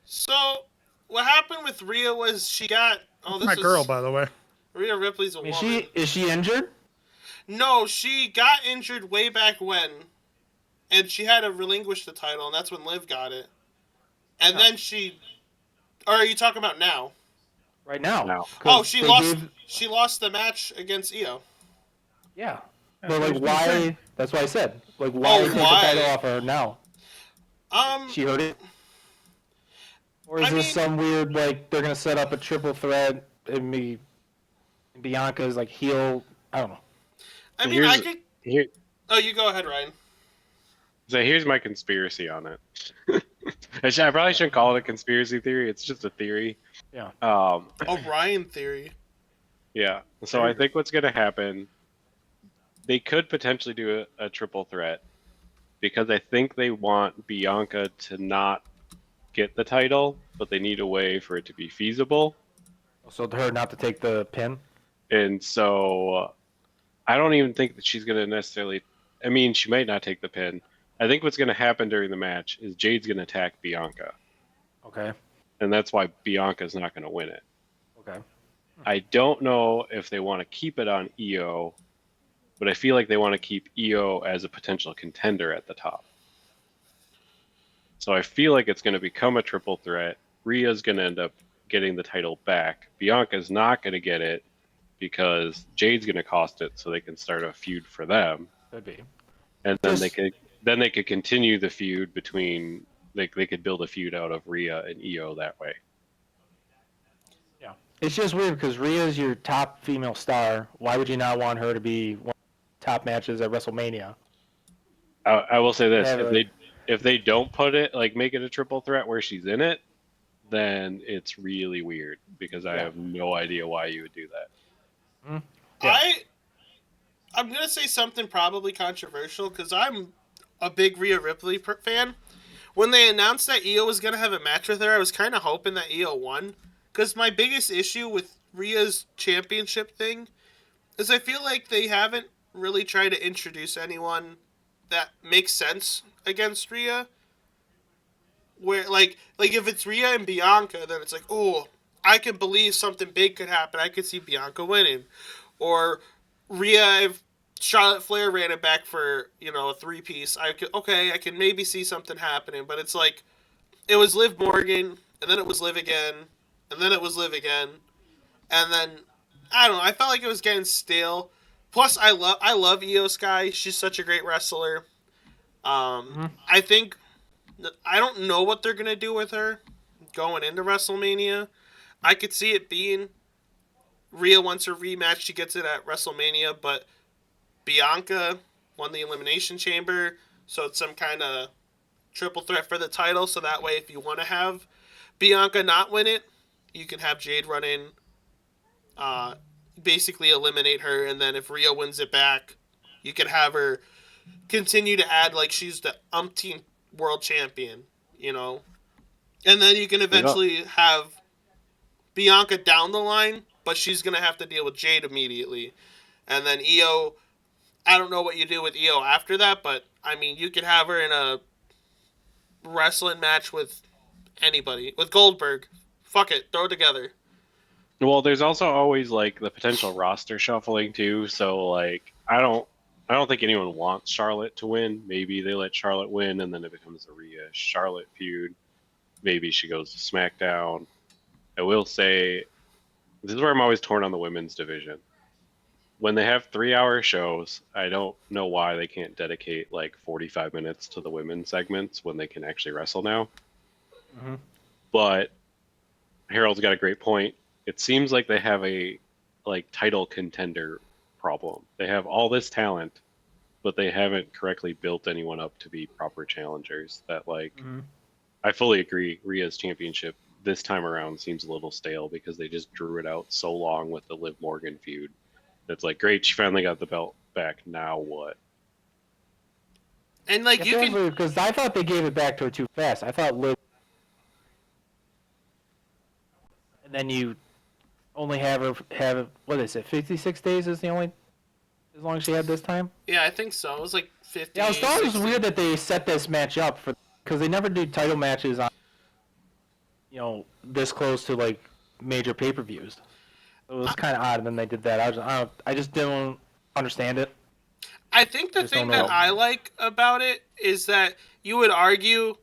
so. What happened with Rhea was she got. Oh, this My is girl, by the way. Rhea Ripley's a I mean, woman. is she injured? No, she got injured way back when, and she had to relinquish the title, and that's when Liv got it. And then she. Or are you talking about now? Right now. No. Oh, she lost. She lost the match against Io. Yeah. Yeah, But I was like, gonna say. why? That's what I said. Like, why take why? the title off of her now? She heard it. Or is I this mean- some weird like they're gonna set up a triple threat and Bianca's like heel? I don't know. I So mean, I could. Here, Oh, you go ahead, Ryan. so here's my conspiracy on it. I probably shouldn't call it a conspiracy theory. It's just a theory. Yeah. Ryan theory. Yeah. So I think what's going to happen, they could potentially do a triple threat because I think they want Bianca to not get the title, but they need a way for it to be feasible. So her not to take the pin. And so I don't even think that she's going to necessarily. I mean, she might not take the pin. I think what's going to happen during the match is Jade's going to attack Bianca. Okay. And that's why Bianca's not going to win it. Okay. I don't know if they want to keep it on Io, but I feel like they want to keep Io as a potential contender at the top. So I feel like it's going to become a triple threat. Rhea's going to end up getting the title back. Bianca's not going to get it because Jade's going to cost it, so they can start a feud for them. Could be. And then Just- they could continue the feud between. They could build a feud out of Rhea and Io that way. Yeah. It's just weird because Rhea's your top female star. Why would you not want her to be one of the top matches at WrestleMania? I will say this: Yeah, if they don't put it make it a triple threat where she's in it, then it's really weird because I have no idea why you would do that. Yeah. I'm gonna say something probably controversial because I'm a big Rhea Ripley fan. When they announced that Io was gonna have a match with her, I was kind of hoping that Io won. Because my biggest issue with Rhea's championship thing is I feel like they haven't really tried to introduce anyone that makes sense against Rhea. Where like if it's Rhea and Bianca, then it's like, oh, I can believe something big could happen. I could see Bianca winning, or Rhea if Charlotte Flair ran it back for a 3-piece. I can maybe see something happening, but it's like it was Liv Morgan, and then it was Liv again, and then it was Liv again, and then I don't know. I felt like it was getting stale. Plus, I love Io Sky. She's such a great wrestler. I think I don't know what they're gonna do with her going into WrestleMania. I could see it being Rhea wants her rematch. She gets it at WrestleMania, but Bianca won the Elimination Chamber, so it's some kind of triple threat for the title. So that way, if you want to have Bianca not win it, you can have Jade run in, basically eliminate her, and then if Rhea wins it back, you can have her continue to add like she's the umpteenth world champion, and then you can eventually have Bianca down the line, but she's gonna have to deal with Jade immediately, and then Io. I don't know what you do with Io after that, but I mean, you could have her in a wrestling match with anybody, with Goldberg. Fuck it, throw it together. Well, there's also always like the potential roster shuffling too. So I don't think anyone wants Charlotte to win. Maybe they let Charlotte win, and then it becomes a Rhea Charlotte feud. Maybe she goes to SmackDown. I will say, this is where I'm always torn on the women's division. When they have 3-hour shows, I don't know why they can't dedicate 45 minutes to the women's segments when they can actually wrestle now. Mm-hmm. But Harold's got a great point. It seems like they have a title contender problem. They have all this talent, but they haven't correctly built anyone up to be proper challengers. That I fully agree. Rhea's championship this time around seems a little stale because they just drew it out so long with the Liv Morgan feud. It's great, she finally got the belt back. Now what? And you can because I thought they gave it back to her too fast. I thought Liv, and then you only have her have, what is it, 56 days is the only, as long as she had this time? Yeah, I think so. It was like 50. Yeah, I thought it was 60. weird that they set this match up for, because they never do title matches on, this close to like major pay-per-views. It was kind of odd, and then they did that. I just didn't understand it. I think the thing that I like about it is that you would argue,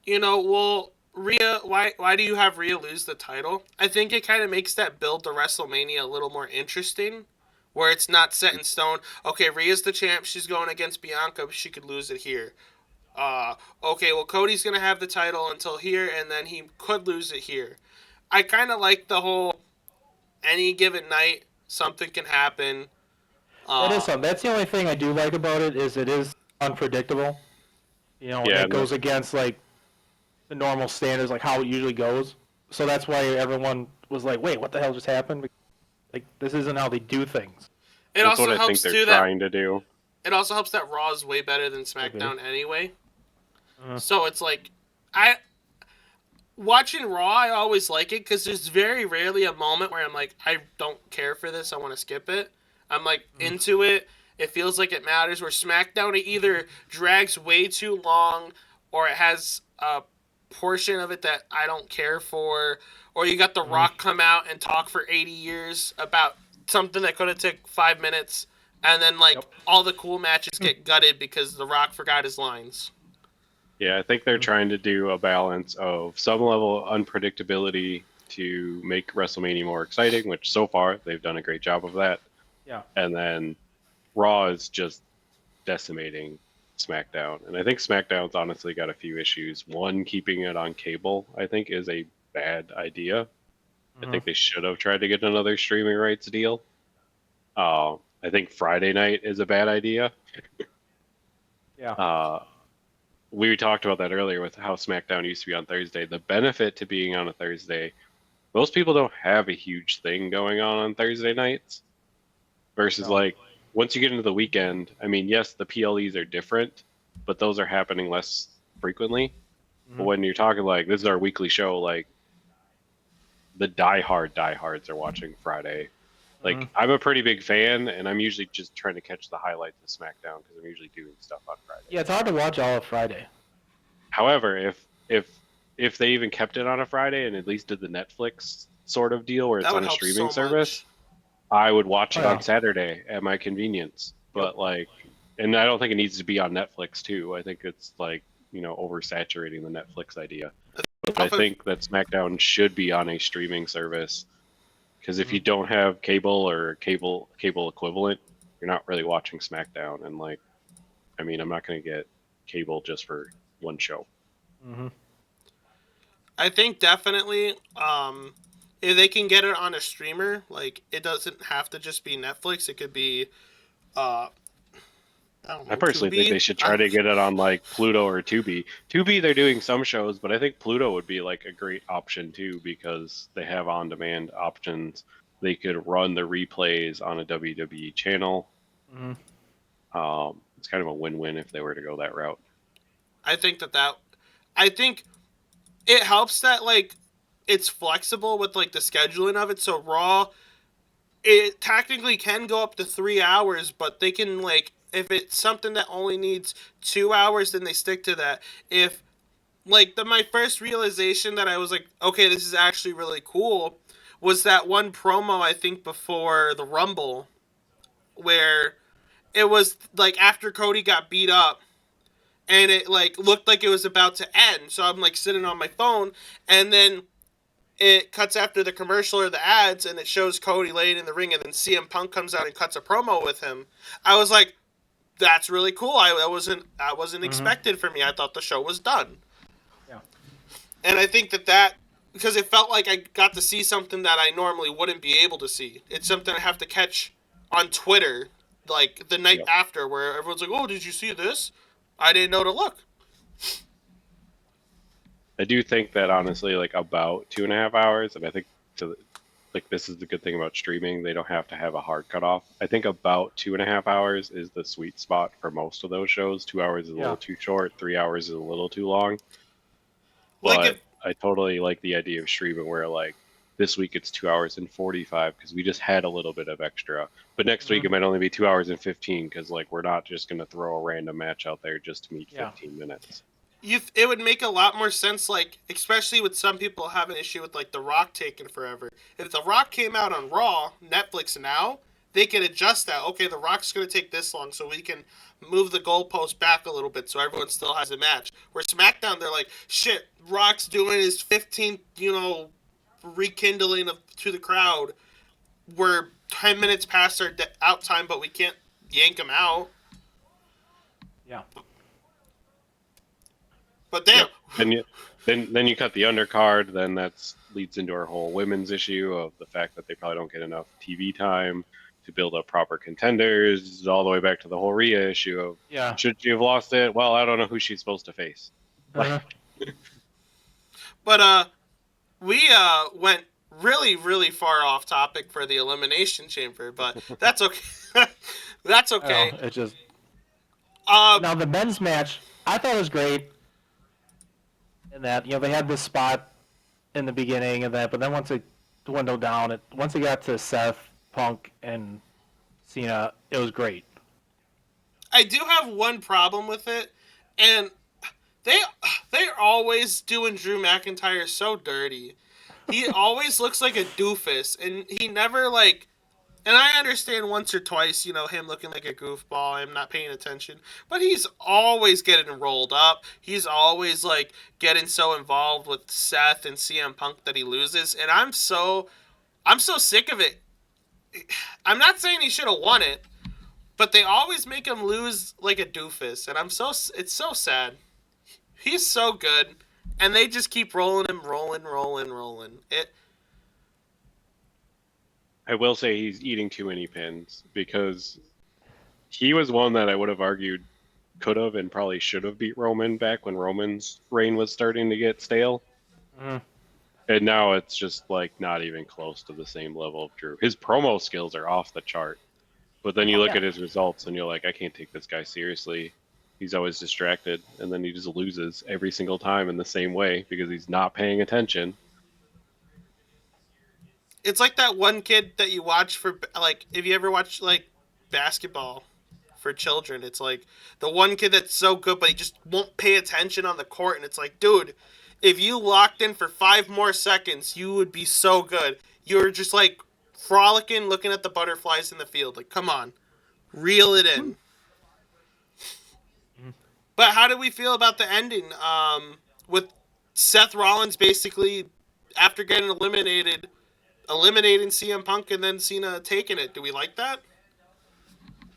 well, Rhea, why do you have Rhea lose the title? I think it kind of makes that build to WrestleMania a little more interesting, where it's not set in stone. Okay, Rhea's the champ. She's going against Bianca. She could lose it here. Okay, well, Cody's going to have the title until here, and then he could lose it here. I kind of like the whole any given night, something can happen. That is something. That's the only thing I do like about it is unpredictable. It goes against like the normal standards, like how it usually goes. So that's why everyone was like, "Wait, what the hell just happened?" Like this isn't how they do things. It That's also what I helps think they're too trying to do. It also helps that Raw is way better than SmackDown anyway. Uh-huh. So it's like watching Raw, I always like it because there's very rarely a moment where I'm like, I don't care for this. I want to skip it. I'm like into it. It feels like it matters. Where SmackDown, it either drags way too long, or it has a portion of it that I don't care for, or you got The Rock come out and talk for 80 years about something that could have took 5 minutes, and then all the cool matches get gutted because The Rock forgot his lines. Yeah, I think they're trying to do a balance of some level of unpredictability to make WrestleMania more exciting, which so far they've done a great job of that. Yeah. And then Raw is just decimating SmackDown. And I think SmackDown's honestly got a few issues. One, keeping it on cable, I think, is a bad idea. I think they should have tried to get another streaming rights deal. I think Friday night is a bad idea. Yeah. We talked about that earlier with how SmackDown used to be on Thursday. The benefit to being on a Thursday, most people don't have a huge thing going on Thursday nights. Versus once you get into the weekend, I mean, yes, the PLEs are different, but those are happening less frequently. But when you're talking this is our weekly show, the diehards are watching Friday. I'm a pretty big fan, and I'm usually just trying to catch the highlights of SmackDown because I'm usually doing stuff on Friday. Yeah, it's hard to watch all of Friday. However, if they even kept it on a Friday and at least did the Netflix sort of deal where it's on a streaming service, I would watch it on Saturday at my convenience. But and I don't think it needs to be on Netflix too. I think it's oversaturating the Netflix idea. But I think that SmackDown should be on a streaming service. Because if you don't have cable or cable equivalent, you're not really watching SmackDown. And I'm not going to get cable just for one show. I think definitely, if they can get it on a streamer, it doesn't have to just be Netflix. It could be, I don't know. I personally think they should try to get it on Pluto or Tubi. Tubi, they're doing some shows, but I think Pluto would be a great option too because they have on-demand options. They could run the replays on a WWE channel. It's kind of a win-win if they were to go that route. I think I think it helps that it's flexible with the scheduling of it. So Raw, it technically can go up to 3 hours, but they can if it's something that only needs 2 hours, then they stick to that. If my first realization that I was okay, this is actually really cool, was that one promo I think before the Rumble, where it was after Cody got beat up, and it looked like it was about to end. So I'm sitting on my phone, and then it cuts after the commercial or the ads, and it shows Cody laying in the ring, and then CM Punk comes out and cuts a promo with him. I was like, that's really cool. I wasn't expected for me. I thought the show was done. Yeah. And I think that because it felt like I got to see something that I normally wouldn't be able to see. It's something I have to catch on Twitter the night after, where everyone's like, "Oh, did you see this?" I didn't know to look. I do think that honestly, about 2.5 hours, and I think this is the good thing about streaming. They don't have to have a hard cutoff. I think about 2.5 hours is the sweet spot for most of those shows. 2 hours is a little too short. 3 hours is a little too long. But I totally like the idea of streaming where this week it's 2 hours and 45 because we just had a little bit of extra. But next week it might only be 2 hours and 15 because like we're not just gonna throw a random match out there just to meet 15 minutes. It would make a lot more sense, like, especially with some people have an issue with, like, The Rock taking forever. If The Rock came out on Raw, Netflix now, they could adjust that. Okay, The Rock's going to take this long, so we can move the goalpost back a little bit so everyone still has a match. Where SmackDown, they're like, shit, Rock's doing his 15th, rekindling to the crowd. We're 10 minutes past our out time, but we can't yank him out. Yeah. But damn. Yep. Then you cut the undercard. Then that leads into our whole women's issue of the fact that they probably don't get enough TV time to build up proper contenders. All the way back to the whole Rhea issue of should she have lost it? Well, I don't know who she's supposed to face. Uh-huh. But we went really, really far off topic for the Elimination Chamber, but that's okay. That's okay. It's just now the men's match. I thought it was great. In that they had this spot in the beginning of that, but then once it dwindled down, once it got to Seth, Punk, and Cena, it was great. I do have one problem with it, and they're always doing Drew McIntyre so dirty. He always looks like a doofus, and he never and I understand once or twice, him looking like a goofball, I'm not paying attention, but he's always getting rolled up. He's always getting so involved with Seth and CM Punk that he loses, and I'm so sick of it. I'm not saying he should have won it, but they always make him lose like a doofus, and it's so sad. He's so good, and they just keep rolling him, rolling. I will say he's eating too many pins because he was one that I would have argued could have and probably should have beat Roman back when Roman's reign was starting to get stale. And now it's just not even close to the same level of Drew. His promo skills are off the chart. But then you look at his results and you're like, I can't take this guy seriously. He's always distracted. And then he just loses every single time in the same way because he's not paying attention. It's like that one kid that you watch for, if you ever watch, basketball for children, it's like the one kid that's so good, but he just won't pay attention on the court, and it's like, dude, if you locked in for 5 more seconds, you would be so good. You're just, frolicking, looking at the butterflies in the field. Come on. Reel it in. But how do we feel about the ending? With Seth Rollins basically, after getting eliminating CM Punk and then Cena taking it. Do we like that?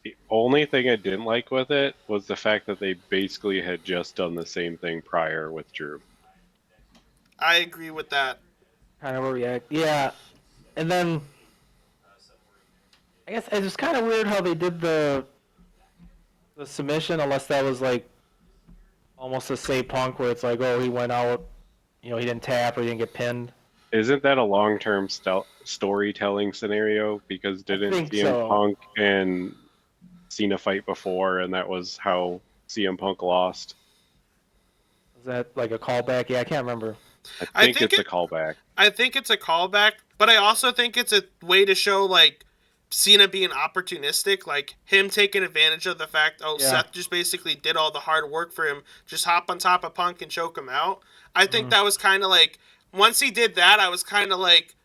The only thing I didn't like with it was the fact that they basically had just done the same thing prior with Drew. I agree with that. Kind of react. Yeah. And then I guess it's just kind of weird how they did the submission, unless that was almost a say Punk where it's he went out, he didn't tap or he didn't get pinned. Isn't that a long-term storytelling scenario? Because didn't CM Punk and Cena fight before, and that was how CM Punk lost? Is that a callback? Yeah, I can't remember. I think it's a callback. I think it's a callback, but I also think it's a way to show Cena being opportunistic, him taking advantage of the fact, Seth just basically did all the hard work for him, just hop on top of Punk and choke him out. I think that was kind of once he did that, I was kind of like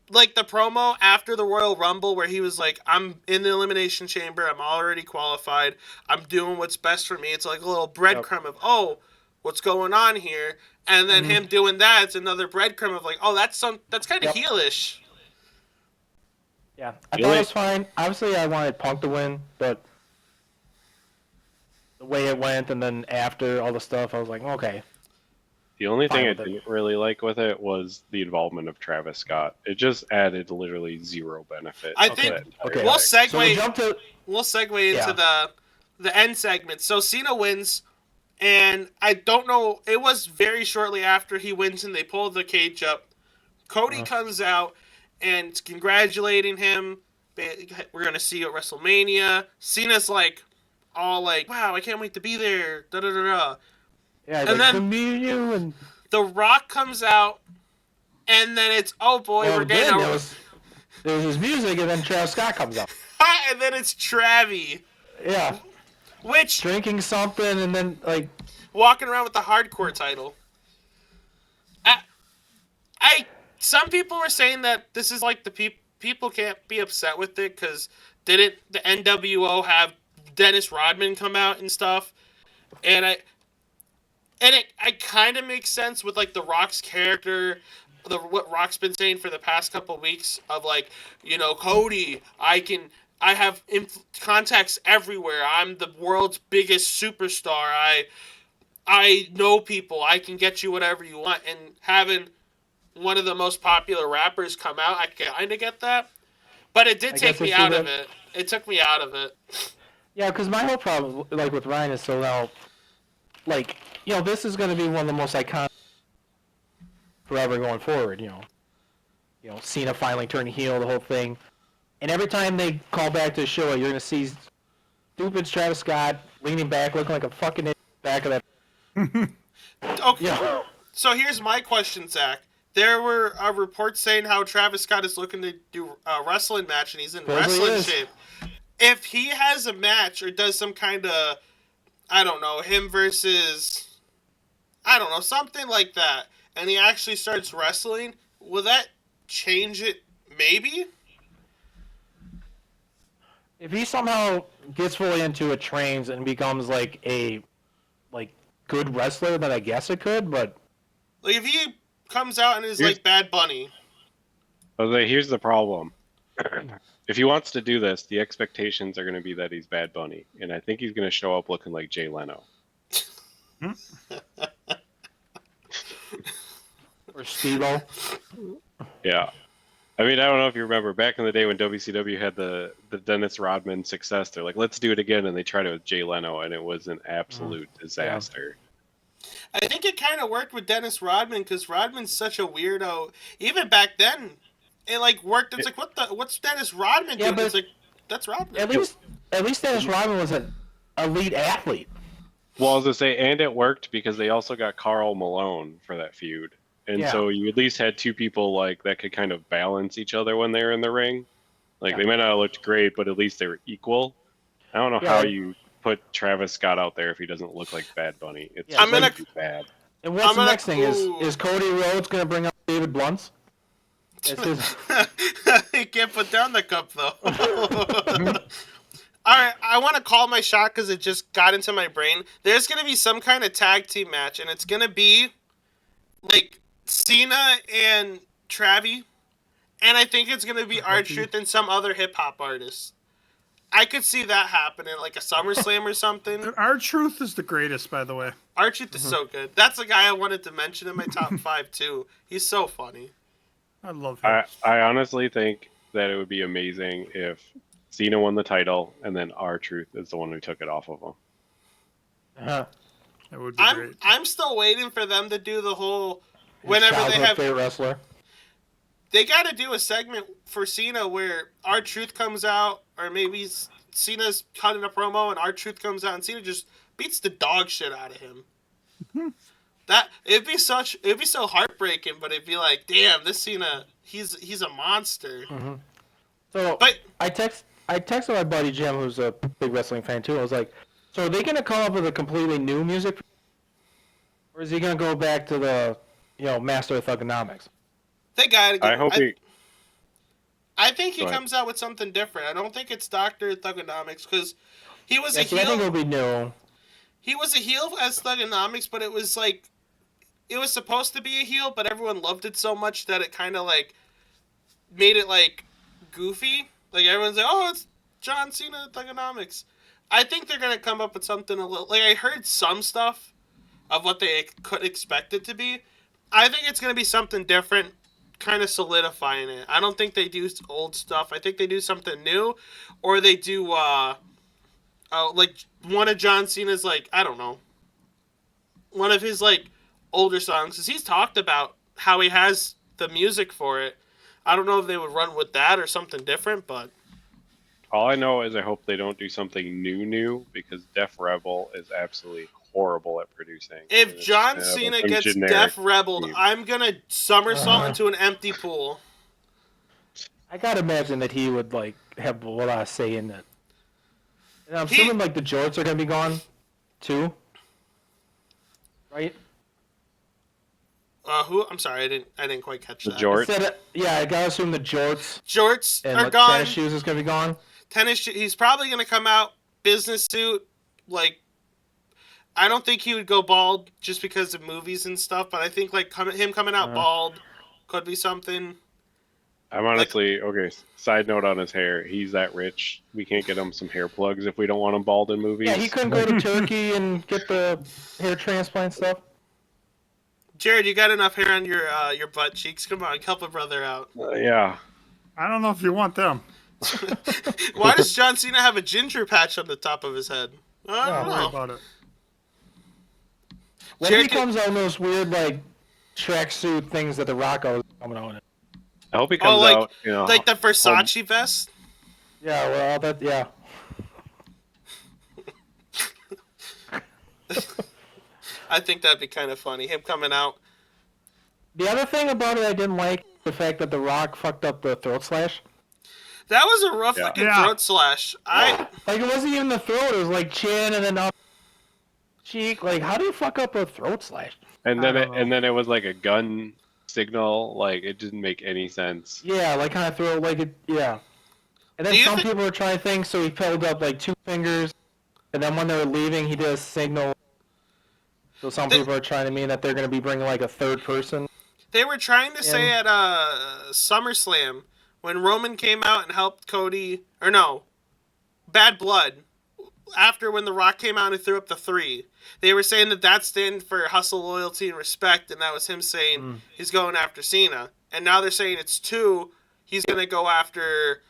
the promo after the Royal Rumble where he was I'm in the Elimination Chamber, I'm already qualified, I'm doing what's best for me. It's like a little breadcrumb of, what's going on here? And then him doing that, it's another breadcrumb of that's kind of heelish. Yeah, I thought it was fine. Obviously, I wanted Punk to win, but the way it went and then after all the stuff, I was like, okay. The only thing I didn't really like with it was the involvement of Travis Scott. It just added literally zero benefit. I think we'll segue. We'll segue into the end segment. So Cena wins, and I don't know. It was very shortly after he wins, and they pull the cage up. Cody comes out and congratulating him. We're gonna see you at WrestleMania. Cena's all wow, I can't wait to be there. Da da da da. Yeah, and then me and you and The Rock comes out and then it's oh boy, Well, we're getting then there was his music, and then Travis Scott comes out. and then it's Travi, Yeah, which drinking something, and then like walking around with the hardcore title. Some people were saying that this is like the people can't be upset with it because didn't the NWO have Dennis Rodman come out and stuff, and it kind of makes sense with like the Rock's character, what Rock's been saying for the past couple weeks of like, you know, Cody, I have contacts everywhere. I'm the world's biggest superstar. I know people. I can get you whatever you want. And having one of the most popular rappers come out, I kind of get that. But it did take me out of it. It took me out of it. Yeah, because my whole problem, like with Ryan, is so now, like, you know, this is going to be one of the most iconic forever going forward. You know, Cena finally turning heel, the whole thing, and every time they call back to the show, you're going to see stupid Travis Scott leaning back, looking like a fucking idiot back of that. Okay. Yeah. So here's my question, Zach. There were reports saying how Travis Scott is looking to do a wrestling match, and he's in wrestling shape. If he has a match or does some kind of, I don't know, him versus, I don't know, something like that, and he actually starts wrestling, will that change it? Maybe? If he somehow gets fully into it, trains, and becomes like a good wrestler, then I guess it could, but Like, if he comes out and is like Bad Bunny. Okay, here's the problem. If he wants to do this, the expectations are going to be that he's Bad Bunny, and I think he's going to show up looking like Jay Leno. or Steve-O. Yeah. I mean, I don't know if you remember, back in the day when WCW had the Dennis Rodman success, they're like, let's do it again, and they tried it with Jay Leno, and it was an absolute disaster. I think it kind of worked with Dennis Rodman, because Rodman's such a weirdo. Even back then, it like worked. It's like, what's Dennis Rodman doing? It's like, that's Rodman. At least Dennis Rodman was an elite athlete. Well, I was going to say, and it worked because they also got Karl Malone for that feud. And so you at least had two people like that could kind of balance each other when they were in the ring. Like, they might not have looked great, but at least they were equal. I don't know how you put Travis Scott out there if he doesn't look like Bad Bunny. It's just bad. And what's the next thing? Is Cody Rhodes going to bring up David Blunt's? He can't put down the cup, though. All right, I want to call my shot because it just got into my brain. There's going to be some kind of tag team match, and it's going to be like Cena and Travi, and I think it's going to be R-Truth and some other hip-hop artist. I could see that happening, like a SummerSlam or something. R-Truth is the greatest, by the way. R-Truth is so good. That's the guy I wanted to mention in my top 5, too. He's so funny. I love him. I honestly think that it would be amazing if Cena won the title, and then R-Truth is the one who took it off of him. That would be great. I'm still waiting for them to do the whole... Whenever they have... favorite wrestler. They got to do a segment for Cena where R-Truth comes out, or maybe Cena's cutting a promo and R-Truth comes out, and Cena just beats the dog shit out of him. It'd be so heartbreaking, but it'd be like, damn, this Cena, he's a monster. So, but I texted my buddy Jim, who's a big wrestling fan too. I was like, so are they gonna come up with a completely new music, or is he gonna go back to the, Master of Thugonomics? They gotta go. I think he Go ahead. comes out with something different. I don't think it's Dr. Thugonomics, because he was a heel. I think it'll be new. He was a heel as Thugonomics, but it was like, it was supposed to be a heel, but everyone loved it so much that it kind of like made it like goofy. Like everyone's like, oh, it's John Cena Thugonomics. I think they're gonna come up with something a little. Like I heard some stuff of what they could expect it to be. I think it's gonna be something different, kind of solidifying it. I don't think they do old stuff. I think they do something new, or they do like one of John Cena's, like, I don't know, one of his like older songs, because he's talked about how he has the music for it. I don't know if they would run with that or something different, but all I know is I hope they don't do something new, because Def Rebel is absolutely horrible at producing. If It's John kind of Cena some gets generic Def Rebeled, team. I'm gonna somersault into an empty pool. I gotta imagine that he would like have a lot of say in it. And I'm He- assuming like the jorts are gonna be gone, too. Right? Who? I'm sorry, I didn't quite catch The that. Jort. Yeah, I gotta assume the jorts Jorts and are like, gone. tennis shoes is gonna be gone. He's probably gonna come out business suit. Like, I don't think he would go bald just because of movies and stuff. But I think like him coming out bald could be something. I'm honestly okay. Side note on his hair, he's that rich. We can't get him some hair plugs if we don't want him bald in movies. Yeah, he couldn't go to Turkey and get the hair transplant stuff. Jared, you got enough hair on your butt cheeks. Come on, help a brother out. Yeah. I don't know if you want them. Why does John Cena have a ginger patch on the top of his head? I don't Don't worry know. about it. When Jared, he comes out in those weird like tracksuit things that the Rock was coming out in. I hope he comes like out. You know, like the Versace vest. Yeah, well, that yeah. I think that'd be kind of funny. Him coming out. The other thing about it I didn't like the fact that the Rock fucked up the throat slash. That was a rough Yeah. fucking Yeah. throat slash. Like it wasn't even the throat; it was like chin and then up cheek. Like, how do you fuck up a throat slash? and I then don't know. it was like a gun signal. Like it didn't make any sense. Yeah, like kind of throw like it. Yeah. And then Do you some thi- people were trying things, so he held up like 2 fingers, and then when they were leaving, he did a signal. So some Th- people are trying to mean that they're going to be bringing like a third person. They were trying to say Yeah. at SummerSlam when Roman came out and helped Cody, or no, Bad Blood. After when The Rock came out and threw up the 3, they were saying that stood for hustle, loyalty, and respect, and that was him saying he's going after Cena. And now they're saying it's 2. He's gonna go after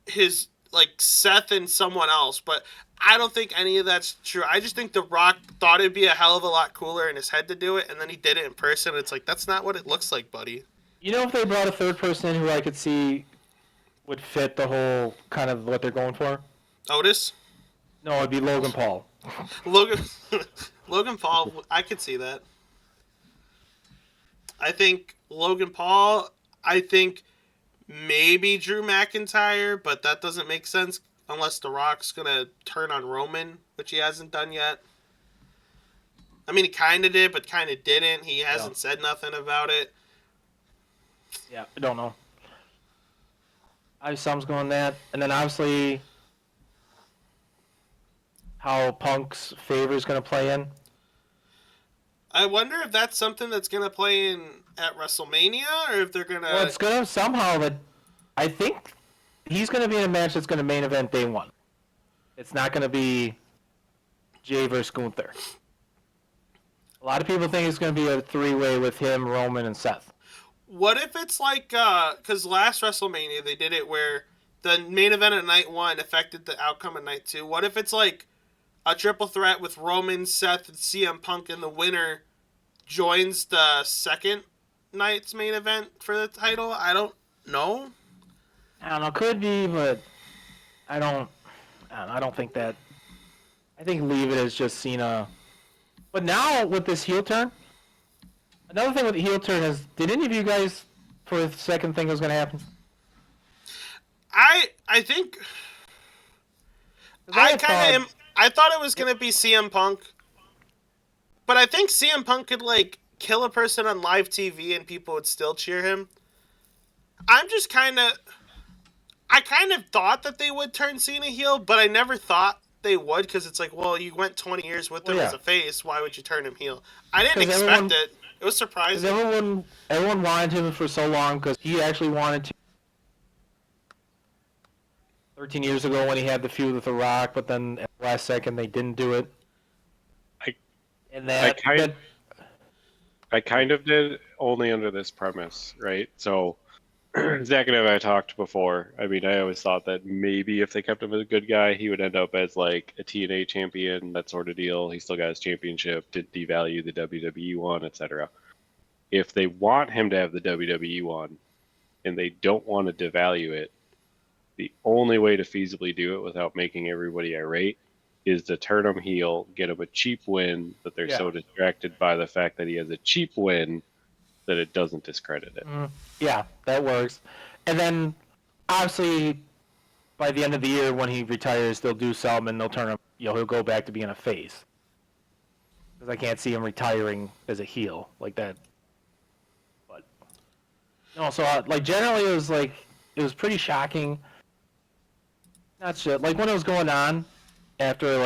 his like Seth and someone else, but I don't think any of that's true. I just think The Rock thought it'd be a hell of a lot cooler in his head to do it, and then he did it in person. It's like that's not what it looks like, buddy. You know, if they brought a third person in who I could see would fit the whole kind of what they're going for? Otis, No, it'd be Logan Paul. Logan, Logan Paul. I could see that. I think Logan Paul. I think maybe Drew McIntyre, but that doesn't make sense unless The Rock's gonna turn on Roman, which he hasn't done yet. I mean, he kind of did, but kind of didn't. He hasn't said nothing about it. Yeah, I don't know. I have some going that, and then obviously how Punk's favor is going to play in. I wonder if that's something that's gonna play in at WrestleMania, or if they're gonna. Well, it's going to somehow that I think he's going to be in a match that's going to main event day 1. It's not going to be Jay versus Gunther. A lot of people think it's going to be a 3-way with him, Roman, and Seth. What if it's like, because last WrestleMania they did it where the main event at night 1 affected the outcome of night 2. What if it's like a triple threat with Roman, Seth, and CM Punk, and the winner joins the second night's main event for the title? I don't know. I don't know, could be, but I don't think that. I think leave it as just Cena. But now with this heel turn, another thing with the heel turn is, did any of you guys for the second thing was going to happen? I think I thought it was gonna be CM Punk, but I think CM Punk could like kill a person on live TV and people would still cheer him. I kind of thought that they would turn Cena heel, but I never thought they would, because it's like, well, you went 20 years with him as a face, why would you turn him heel? I didn't expect it. It was surprising. Everyone wanted him for so long because he actually wanted to. 13 years ago when he had the feud with The Rock, but then at the last second they didn't do it. I kind of did, only under this premise, right? So, Zach and I talked before. I mean, I always thought that maybe if they kept him as a good guy, he would end up as like a TNA champion, that sort of deal. He still got his championship, didn't devalue the WWE one, etc. If they want him to have the WWE one, and they don't want to devalue it, the only way to feasibly do it without making everybody irate is to turn him heel, get him a cheap win, but they're so distracted by the fact that he has a cheap win that it doesn't discredit it. Yeah, that works. And then, obviously, by the end of the year, when he retires, they'll do some, and they'll turn him. He'll go back to being a face. Because I can't see him retiring as a heel like that. But no, so generally it was pretty shocking. Not shit. Like when it was going on, after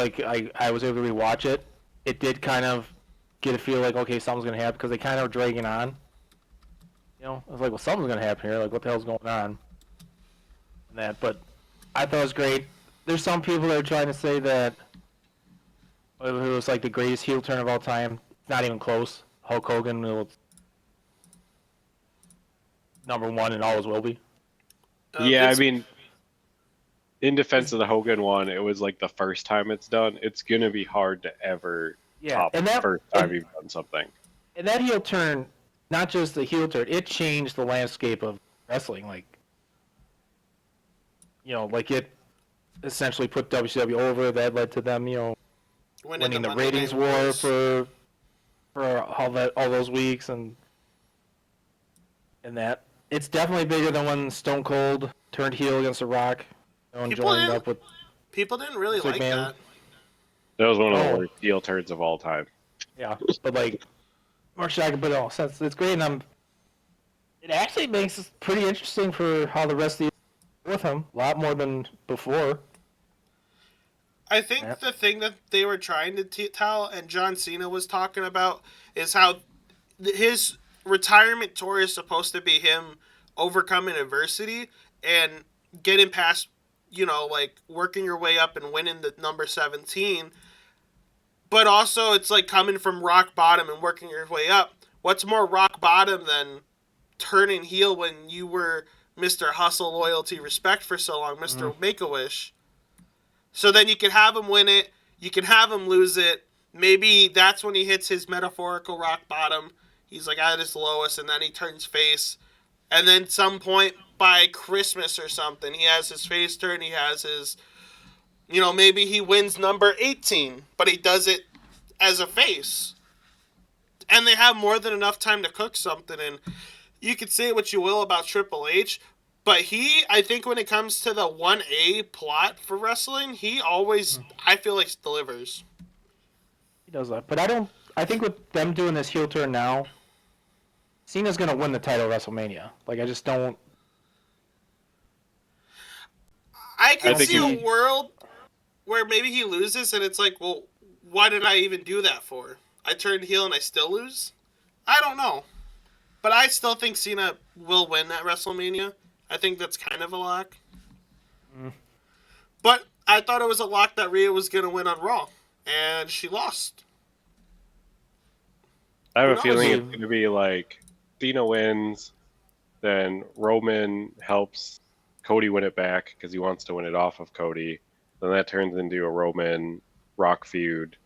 I was able to rewatch it, it did kind of get a feel like, okay, something's gonna happen, because they kind of were dragging on. I was like, well, something's gonna happen here. Like, what the hell's going on? And that, but I thought it was great. There's some people that are trying to say that it was like the greatest heel turn of all time. Not even close. Hulk Hogan was number one and always will be. Yeah, I mean, in defense of the Hogan one, it was like the first time it's done. It's gonna be hard to ever top the first time you've done something. And that heel turn, not just the heel turn, it changed the landscape of wrestling. Like it essentially put WCW over. That led to them, winning the ratings war for all those weeks, and that. It's definitely bigger than when Stone Cold turned heel against The Rock. People didn't really like that. That was one of the worst heel turns of all time. Yeah, but more shocking, but all sense it's great, and it actually makes it pretty interesting for how the rest of the year with him. A lot more than before. I think the thing that they were trying to tell, and John Cena was talking about, is how his retirement tour is supposed to be him overcoming adversity and getting past, working your way up and winning the number 17. But also, it's like coming from rock bottom and working your way up. What's more rock bottom than turning heel when you were Mr. Hustle, Loyalty, Respect for so long, Mr. Make-A-Wish? So then you can have him win it, you can have him lose it. Maybe that's when he hits his metaphorical rock bottom. He's like at his lowest, and then he turns face. And then some point by Christmas or something, he has his face turn, he has his, maybe he wins number 18, but he does it as a face. And they have more than enough time to cook something, and you could say what you will about Triple H, but I think when it comes to the 1A plot for wrestling, he always, I feel like, delivers. He does that. But I think with them doing this heel turn now, Cena's going to win the title at WrestleMania. I just don't... I can see a world where maybe he loses, and it's like, well, why did I even do that for? I turned heel and I still lose? I don't know. But I still think Cena will win at WrestleMania. I think that's kind of a lock. But I thought it was a lock that Rhea was going to win on Raw, and she lost. I have a feeling it's going to be like Cena wins, then Roman helps Cody win it back because he wants to win it off of Cody. Then that turns into a Roman Rock feud.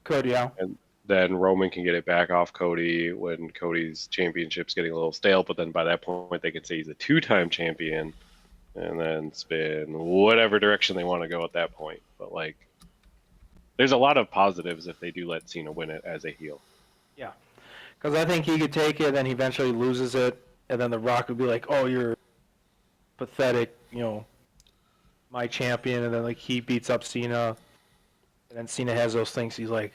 Cody, yeah. And then Roman can get it back off Cody when Cody's championship's getting a little stale, but then by that point they can say he's a 2-time champion and then spin whatever direction they want to go at that point. But there's a lot of positives if they do let Cena win it as a heel. Yeah. Because I think he could take it, then he eventually loses it, and then The Rock would be like, oh, you're pathetic, my champion, and then he beats up Cena, and then Cena has those things, he's like,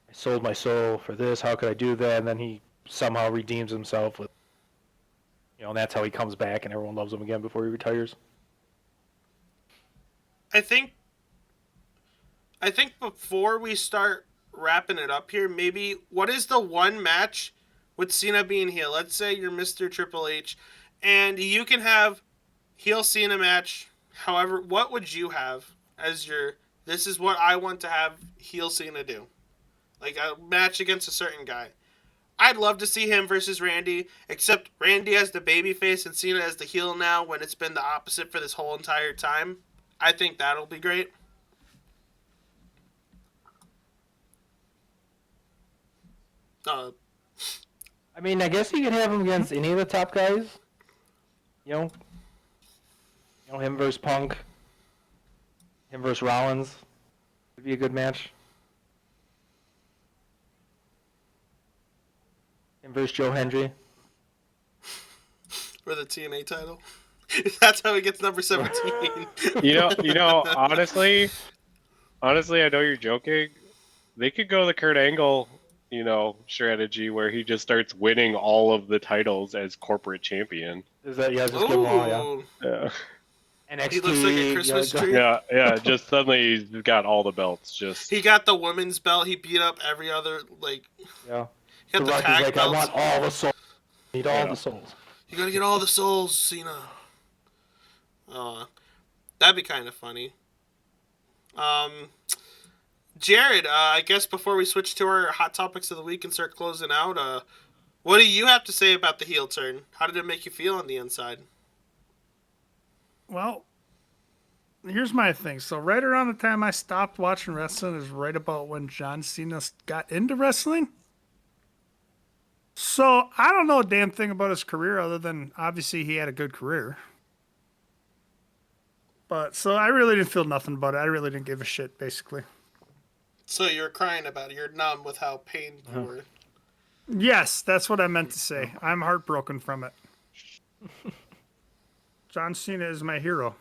I sold my soul for this, how could I do that? And then he somehow redeems himself with, and that's how he comes back and everyone loves him again before he retires. I think before we start wrapping it up here, maybe what is the one match with Cena being heel? Let's say you're Mr. Triple H and you can have heel Cena match. However, what would you have as this is what I want to have heel Cena do? Like a match against a certain guy. I'd love to see him versus Randy, except Randy as the babyface and Cena as the heel now when it's been the opposite for this whole entire time. I think that'll be great. I mean, I guess you could have him against any of the top guys. Him versus Punk. Him versus Rollins. Would be a good match. Him versus Joe Hendry. For the TNA title. That's how he gets number 17. Honestly, I know you're joking. They could go the Kurt Angle, strategy where he just starts winning all of the titles as corporate champion. Is that just give him all, yeah. Ooh. Yeah, NXT. He looks like a Christmas tree. yeah. Just suddenly he's got all the belts. Just He got the women's belt. He beat up every other, Yeah. he got the Rocky's tag like, belts. I want all the souls. I need all Yeah. the souls. You gotta get all the souls, Cena. That'd be kind of funny. Jared, I guess before we switch to our hot topics of the week and start closing out, what do you have to say about the heel turn? How did it make you feel on the inside? Well, here's my thing. So right around the time I stopped watching wrestling is right about when John Cena got into wrestling. So I don't know a damn thing about his career other than obviously he had a good career. But so I really didn't feel nothing about it. I really didn't give a shit, basically. So you're crying about it. You're numb with how pained you were. Yes, that's what I meant to say. I'm heartbroken from it. John Cena is my hero.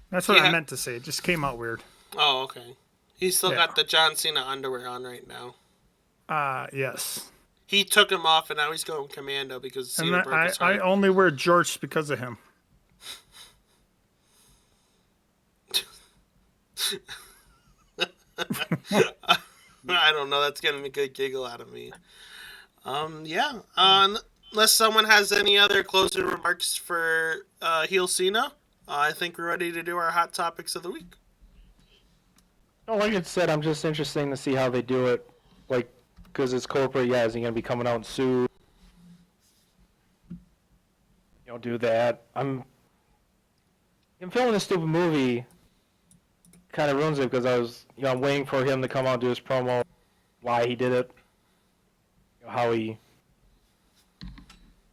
That's what I meant to say. It just came out weird. Oh, okay. He's still got the John Cena underwear on right now. Yes. He took him off, and now he's going commando because Cena broke his I heart. only wear jorts because of him. I don't know. That's getting a good giggle out of me. Yeah. Unless someone has any other closing remarks for heel Cena, I think we're ready to do our hot topics of the week. No, like I said, I'm just interested to see how they do it. Like, because it's corporate, is he going to be coming out and sue? Do that. I'm filming this stupid movie kind of ruins it because I'm waiting for him to come out and do his promo, why he did it, how he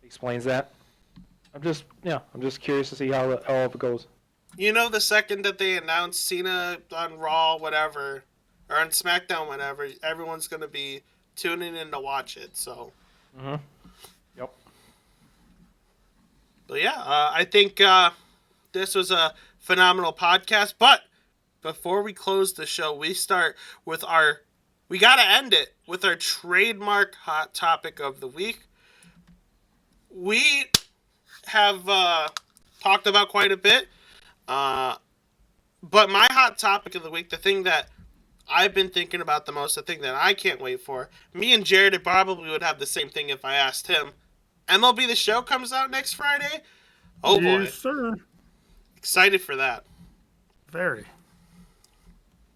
explains that. I'm just curious to see how all of it goes. The second that they announce Cena on Raw, whatever, or on SmackDown, whatever, everyone's going to be tuning in to watch it, so. Mm-hmm. Yep. But yeah, I think this was a phenomenal podcast, but before we close the show, we start with we got to end it with our trademark hot topic of the week. We have talked about quite a bit, but my hot topic of the week, the thing that I've been thinking about the most, the thing that I can't wait for, me and Jared probably would have the same thing if I asked him. MLB The Show comes out next Friday. Oh boy. Yes, sir. Excited for that. Very.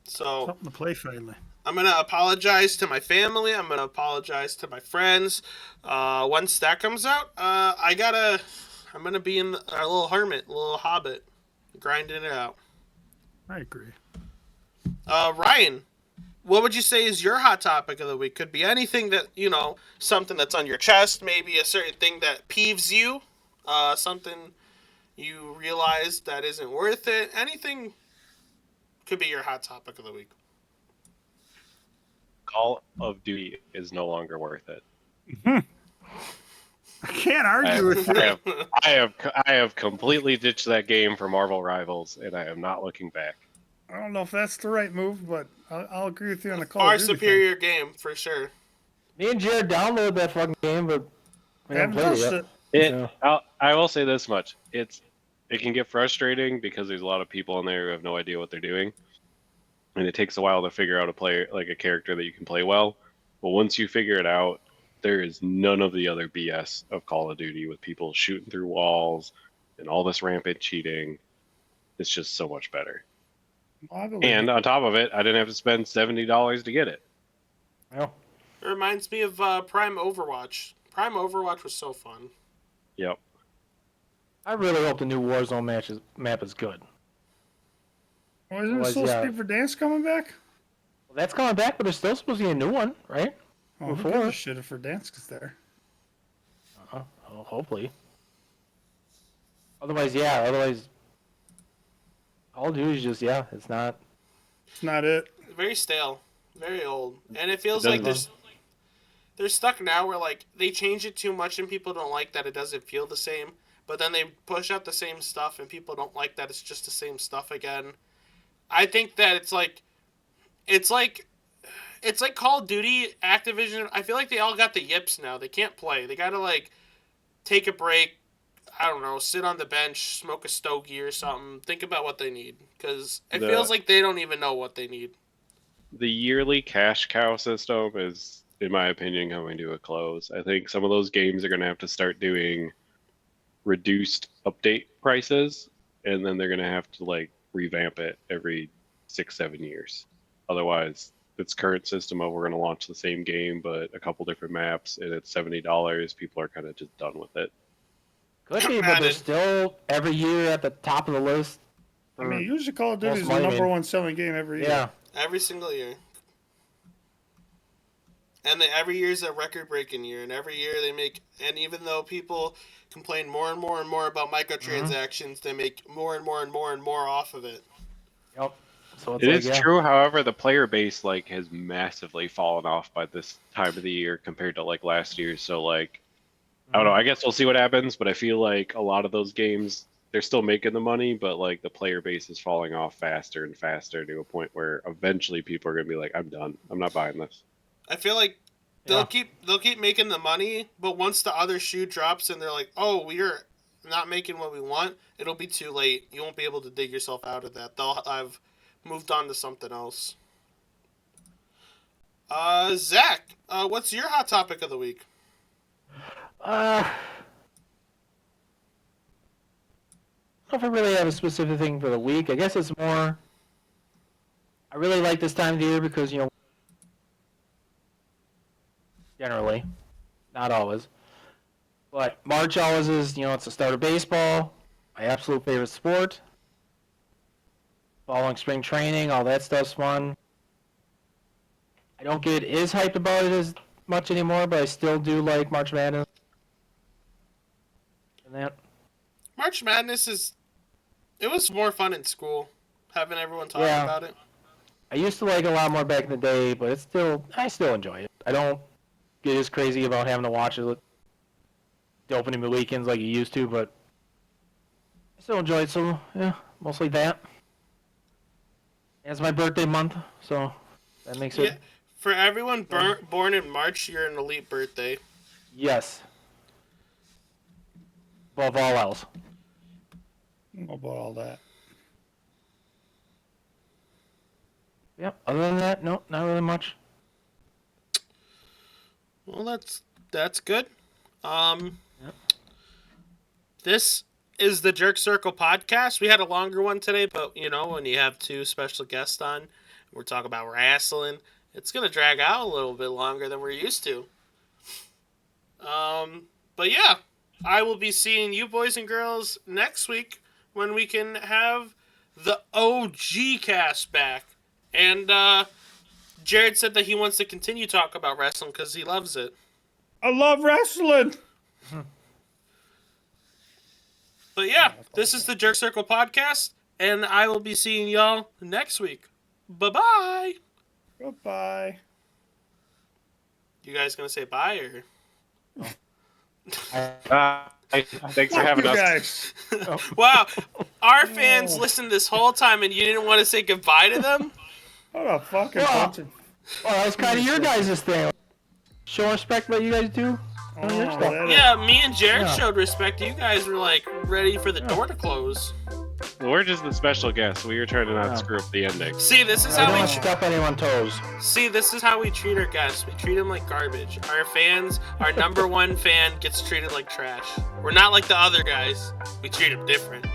So Something to play finally. I'm going to apologize to my family. I'm going to apologize to my friends. Once that comes out, I'm going to be in a little hermit, a little hobbit, grinding it out. I agree. Ryan, what would you say is your hot topic of the week? Could be anything that, something that's on your chest, maybe a certain thing that peeves you, something you realize that isn't worth it. Anything could be your hot topic of the week. Call of Duty is no longer worth it. I can't argue with you. I have completely ditched that game for Marvel Rivals, and I am not looking back. I don't know if that's the right move, but I'll agree with you on the Call Far of Duty superior game, for sure. Me and Jared downloaded that fucking game, but we haven't played it yet. I will say this much: it can get frustrating because there's a lot of people in there who have no idea what they're doing, and it takes a while to figure out a character that you can play well. But once you figure it out, there is none of the other BS of Call of Duty with people shooting through walls and all this rampant cheating. It's just so much better. And on top of it, I didn't have to spend $70 to get it. Yeah. It reminds me of Prime Overwatch. Prime Overwatch was so fun. Yep. I really hope the new Warzone map is good. Oh, isn't Soul Speed for Dance coming back? Well, that's coming back, but there's still supposed to be a new one, right? Oh, who gives a shit if for Dance is there? Well, hopefully. Otherwise, Call of Duty is just, it's not It's not it. Very stale, very old, and it feels like they're stuck now where like they change it too much and people don't like that it doesn't feel the same. But then they push out the same stuff and people don't like that it's just the same stuff again. I think that it's like Call of Duty, Activision. I feel like they all got the yips now. They can't play. They gotta like take a break. I don't know, sit on the bench, smoke a stogie or something. Think about what they need because it feels like they don't even know what they need. The yearly cash cow system is, in my opinion, coming to a close. I think some of those games are going to have to start doing reduced update prices, and then they're going to have to like revamp it every 6-7 years. Otherwise, its current system of we're going to launch the same game but a couple different maps and it's $70, people are kind of just done with it. Could be, but they're still every year at the top of the list. I mean, usually Call of Duty is the number one selling game every year. Yeah. Every single year. And every year is a record-breaking year, and every year they make... And even though people complain more and more and more about microtransactions, they make more and more and more and more off of it. Yep. So It is true, however, the player base like has massively fallen off by this time of the year compared to like last year. So like, I don't know. I guess we'll see what happens, but I feel like a lot of those games, they're still making the money, but like the player base is falling off faster and faster to a point where eventually people are gonna be like, "I'm done. I'm not buying this." I feel like they'll keep making the money, but once the other shoe drops and they're like, "Oh, we're not making what we want," it'll be too late. You won't be able to dig yourself out of that. They'll have moved on to something else. Zach, what's your hot topic of the week? I don't know if I really have a specific thing for the week. I guess it's more... I really like this time of the year because, you know, generally, not always, but March always is, you know, it's the start of baseball, my absolute favorite sport. Following spring training, all that stuff's fun. I don't get as hyped about it as much anymore, but I still do like March Madness. And that. March Madness it was more fun in school, having everyone talk about it. I used to like it a lot more back in the day, but I still enjoy it. I don't get as crazy about having to watch it the opening weekends like you used to, but I still enjoy it, so yeah, mostly that. It's my birthday month, so that makes it... For everyone born in March, you're an elite birthday. Yes. Above all else. About all that. Yep, other than that, no, not really much. Well, that's good. This is the Jerk Circle podcast. We had a longer one today, but you know, when you have two special guests on, we're talking about wrestling, it's gonna drag out a little bit longer than we're used to. But yeah, I will be seeing you boys and girls next week when we can have the OG cast back. And Jared said that he wants to continue talk about wrestling because he loves it. I love wrestling. But yeah, this is the Jerk Circle podcast, and I will be seeing y'all next week. Bye-bye. Goodbye. You guys gonna say bye, or? Thanks for having us. Guys. Wow, our fans listened this whole time, and you didn't want to say goodbye to them? What a fucking bunch of... Well, that's kind of your guys' thing. Show respect what you guys do. Yeah, me and Jared showed respect. You guys were like ready for the door to close. Well, we're just the special guests. We were trying to not screw up the ending. See, this is I how don't we step anyone's toes. See, this is how we treat our guests. We treat them like garbage. Our fans, our number one fan, gets treated like trash. We're not like the other guys. We treat them different.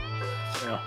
Yeah.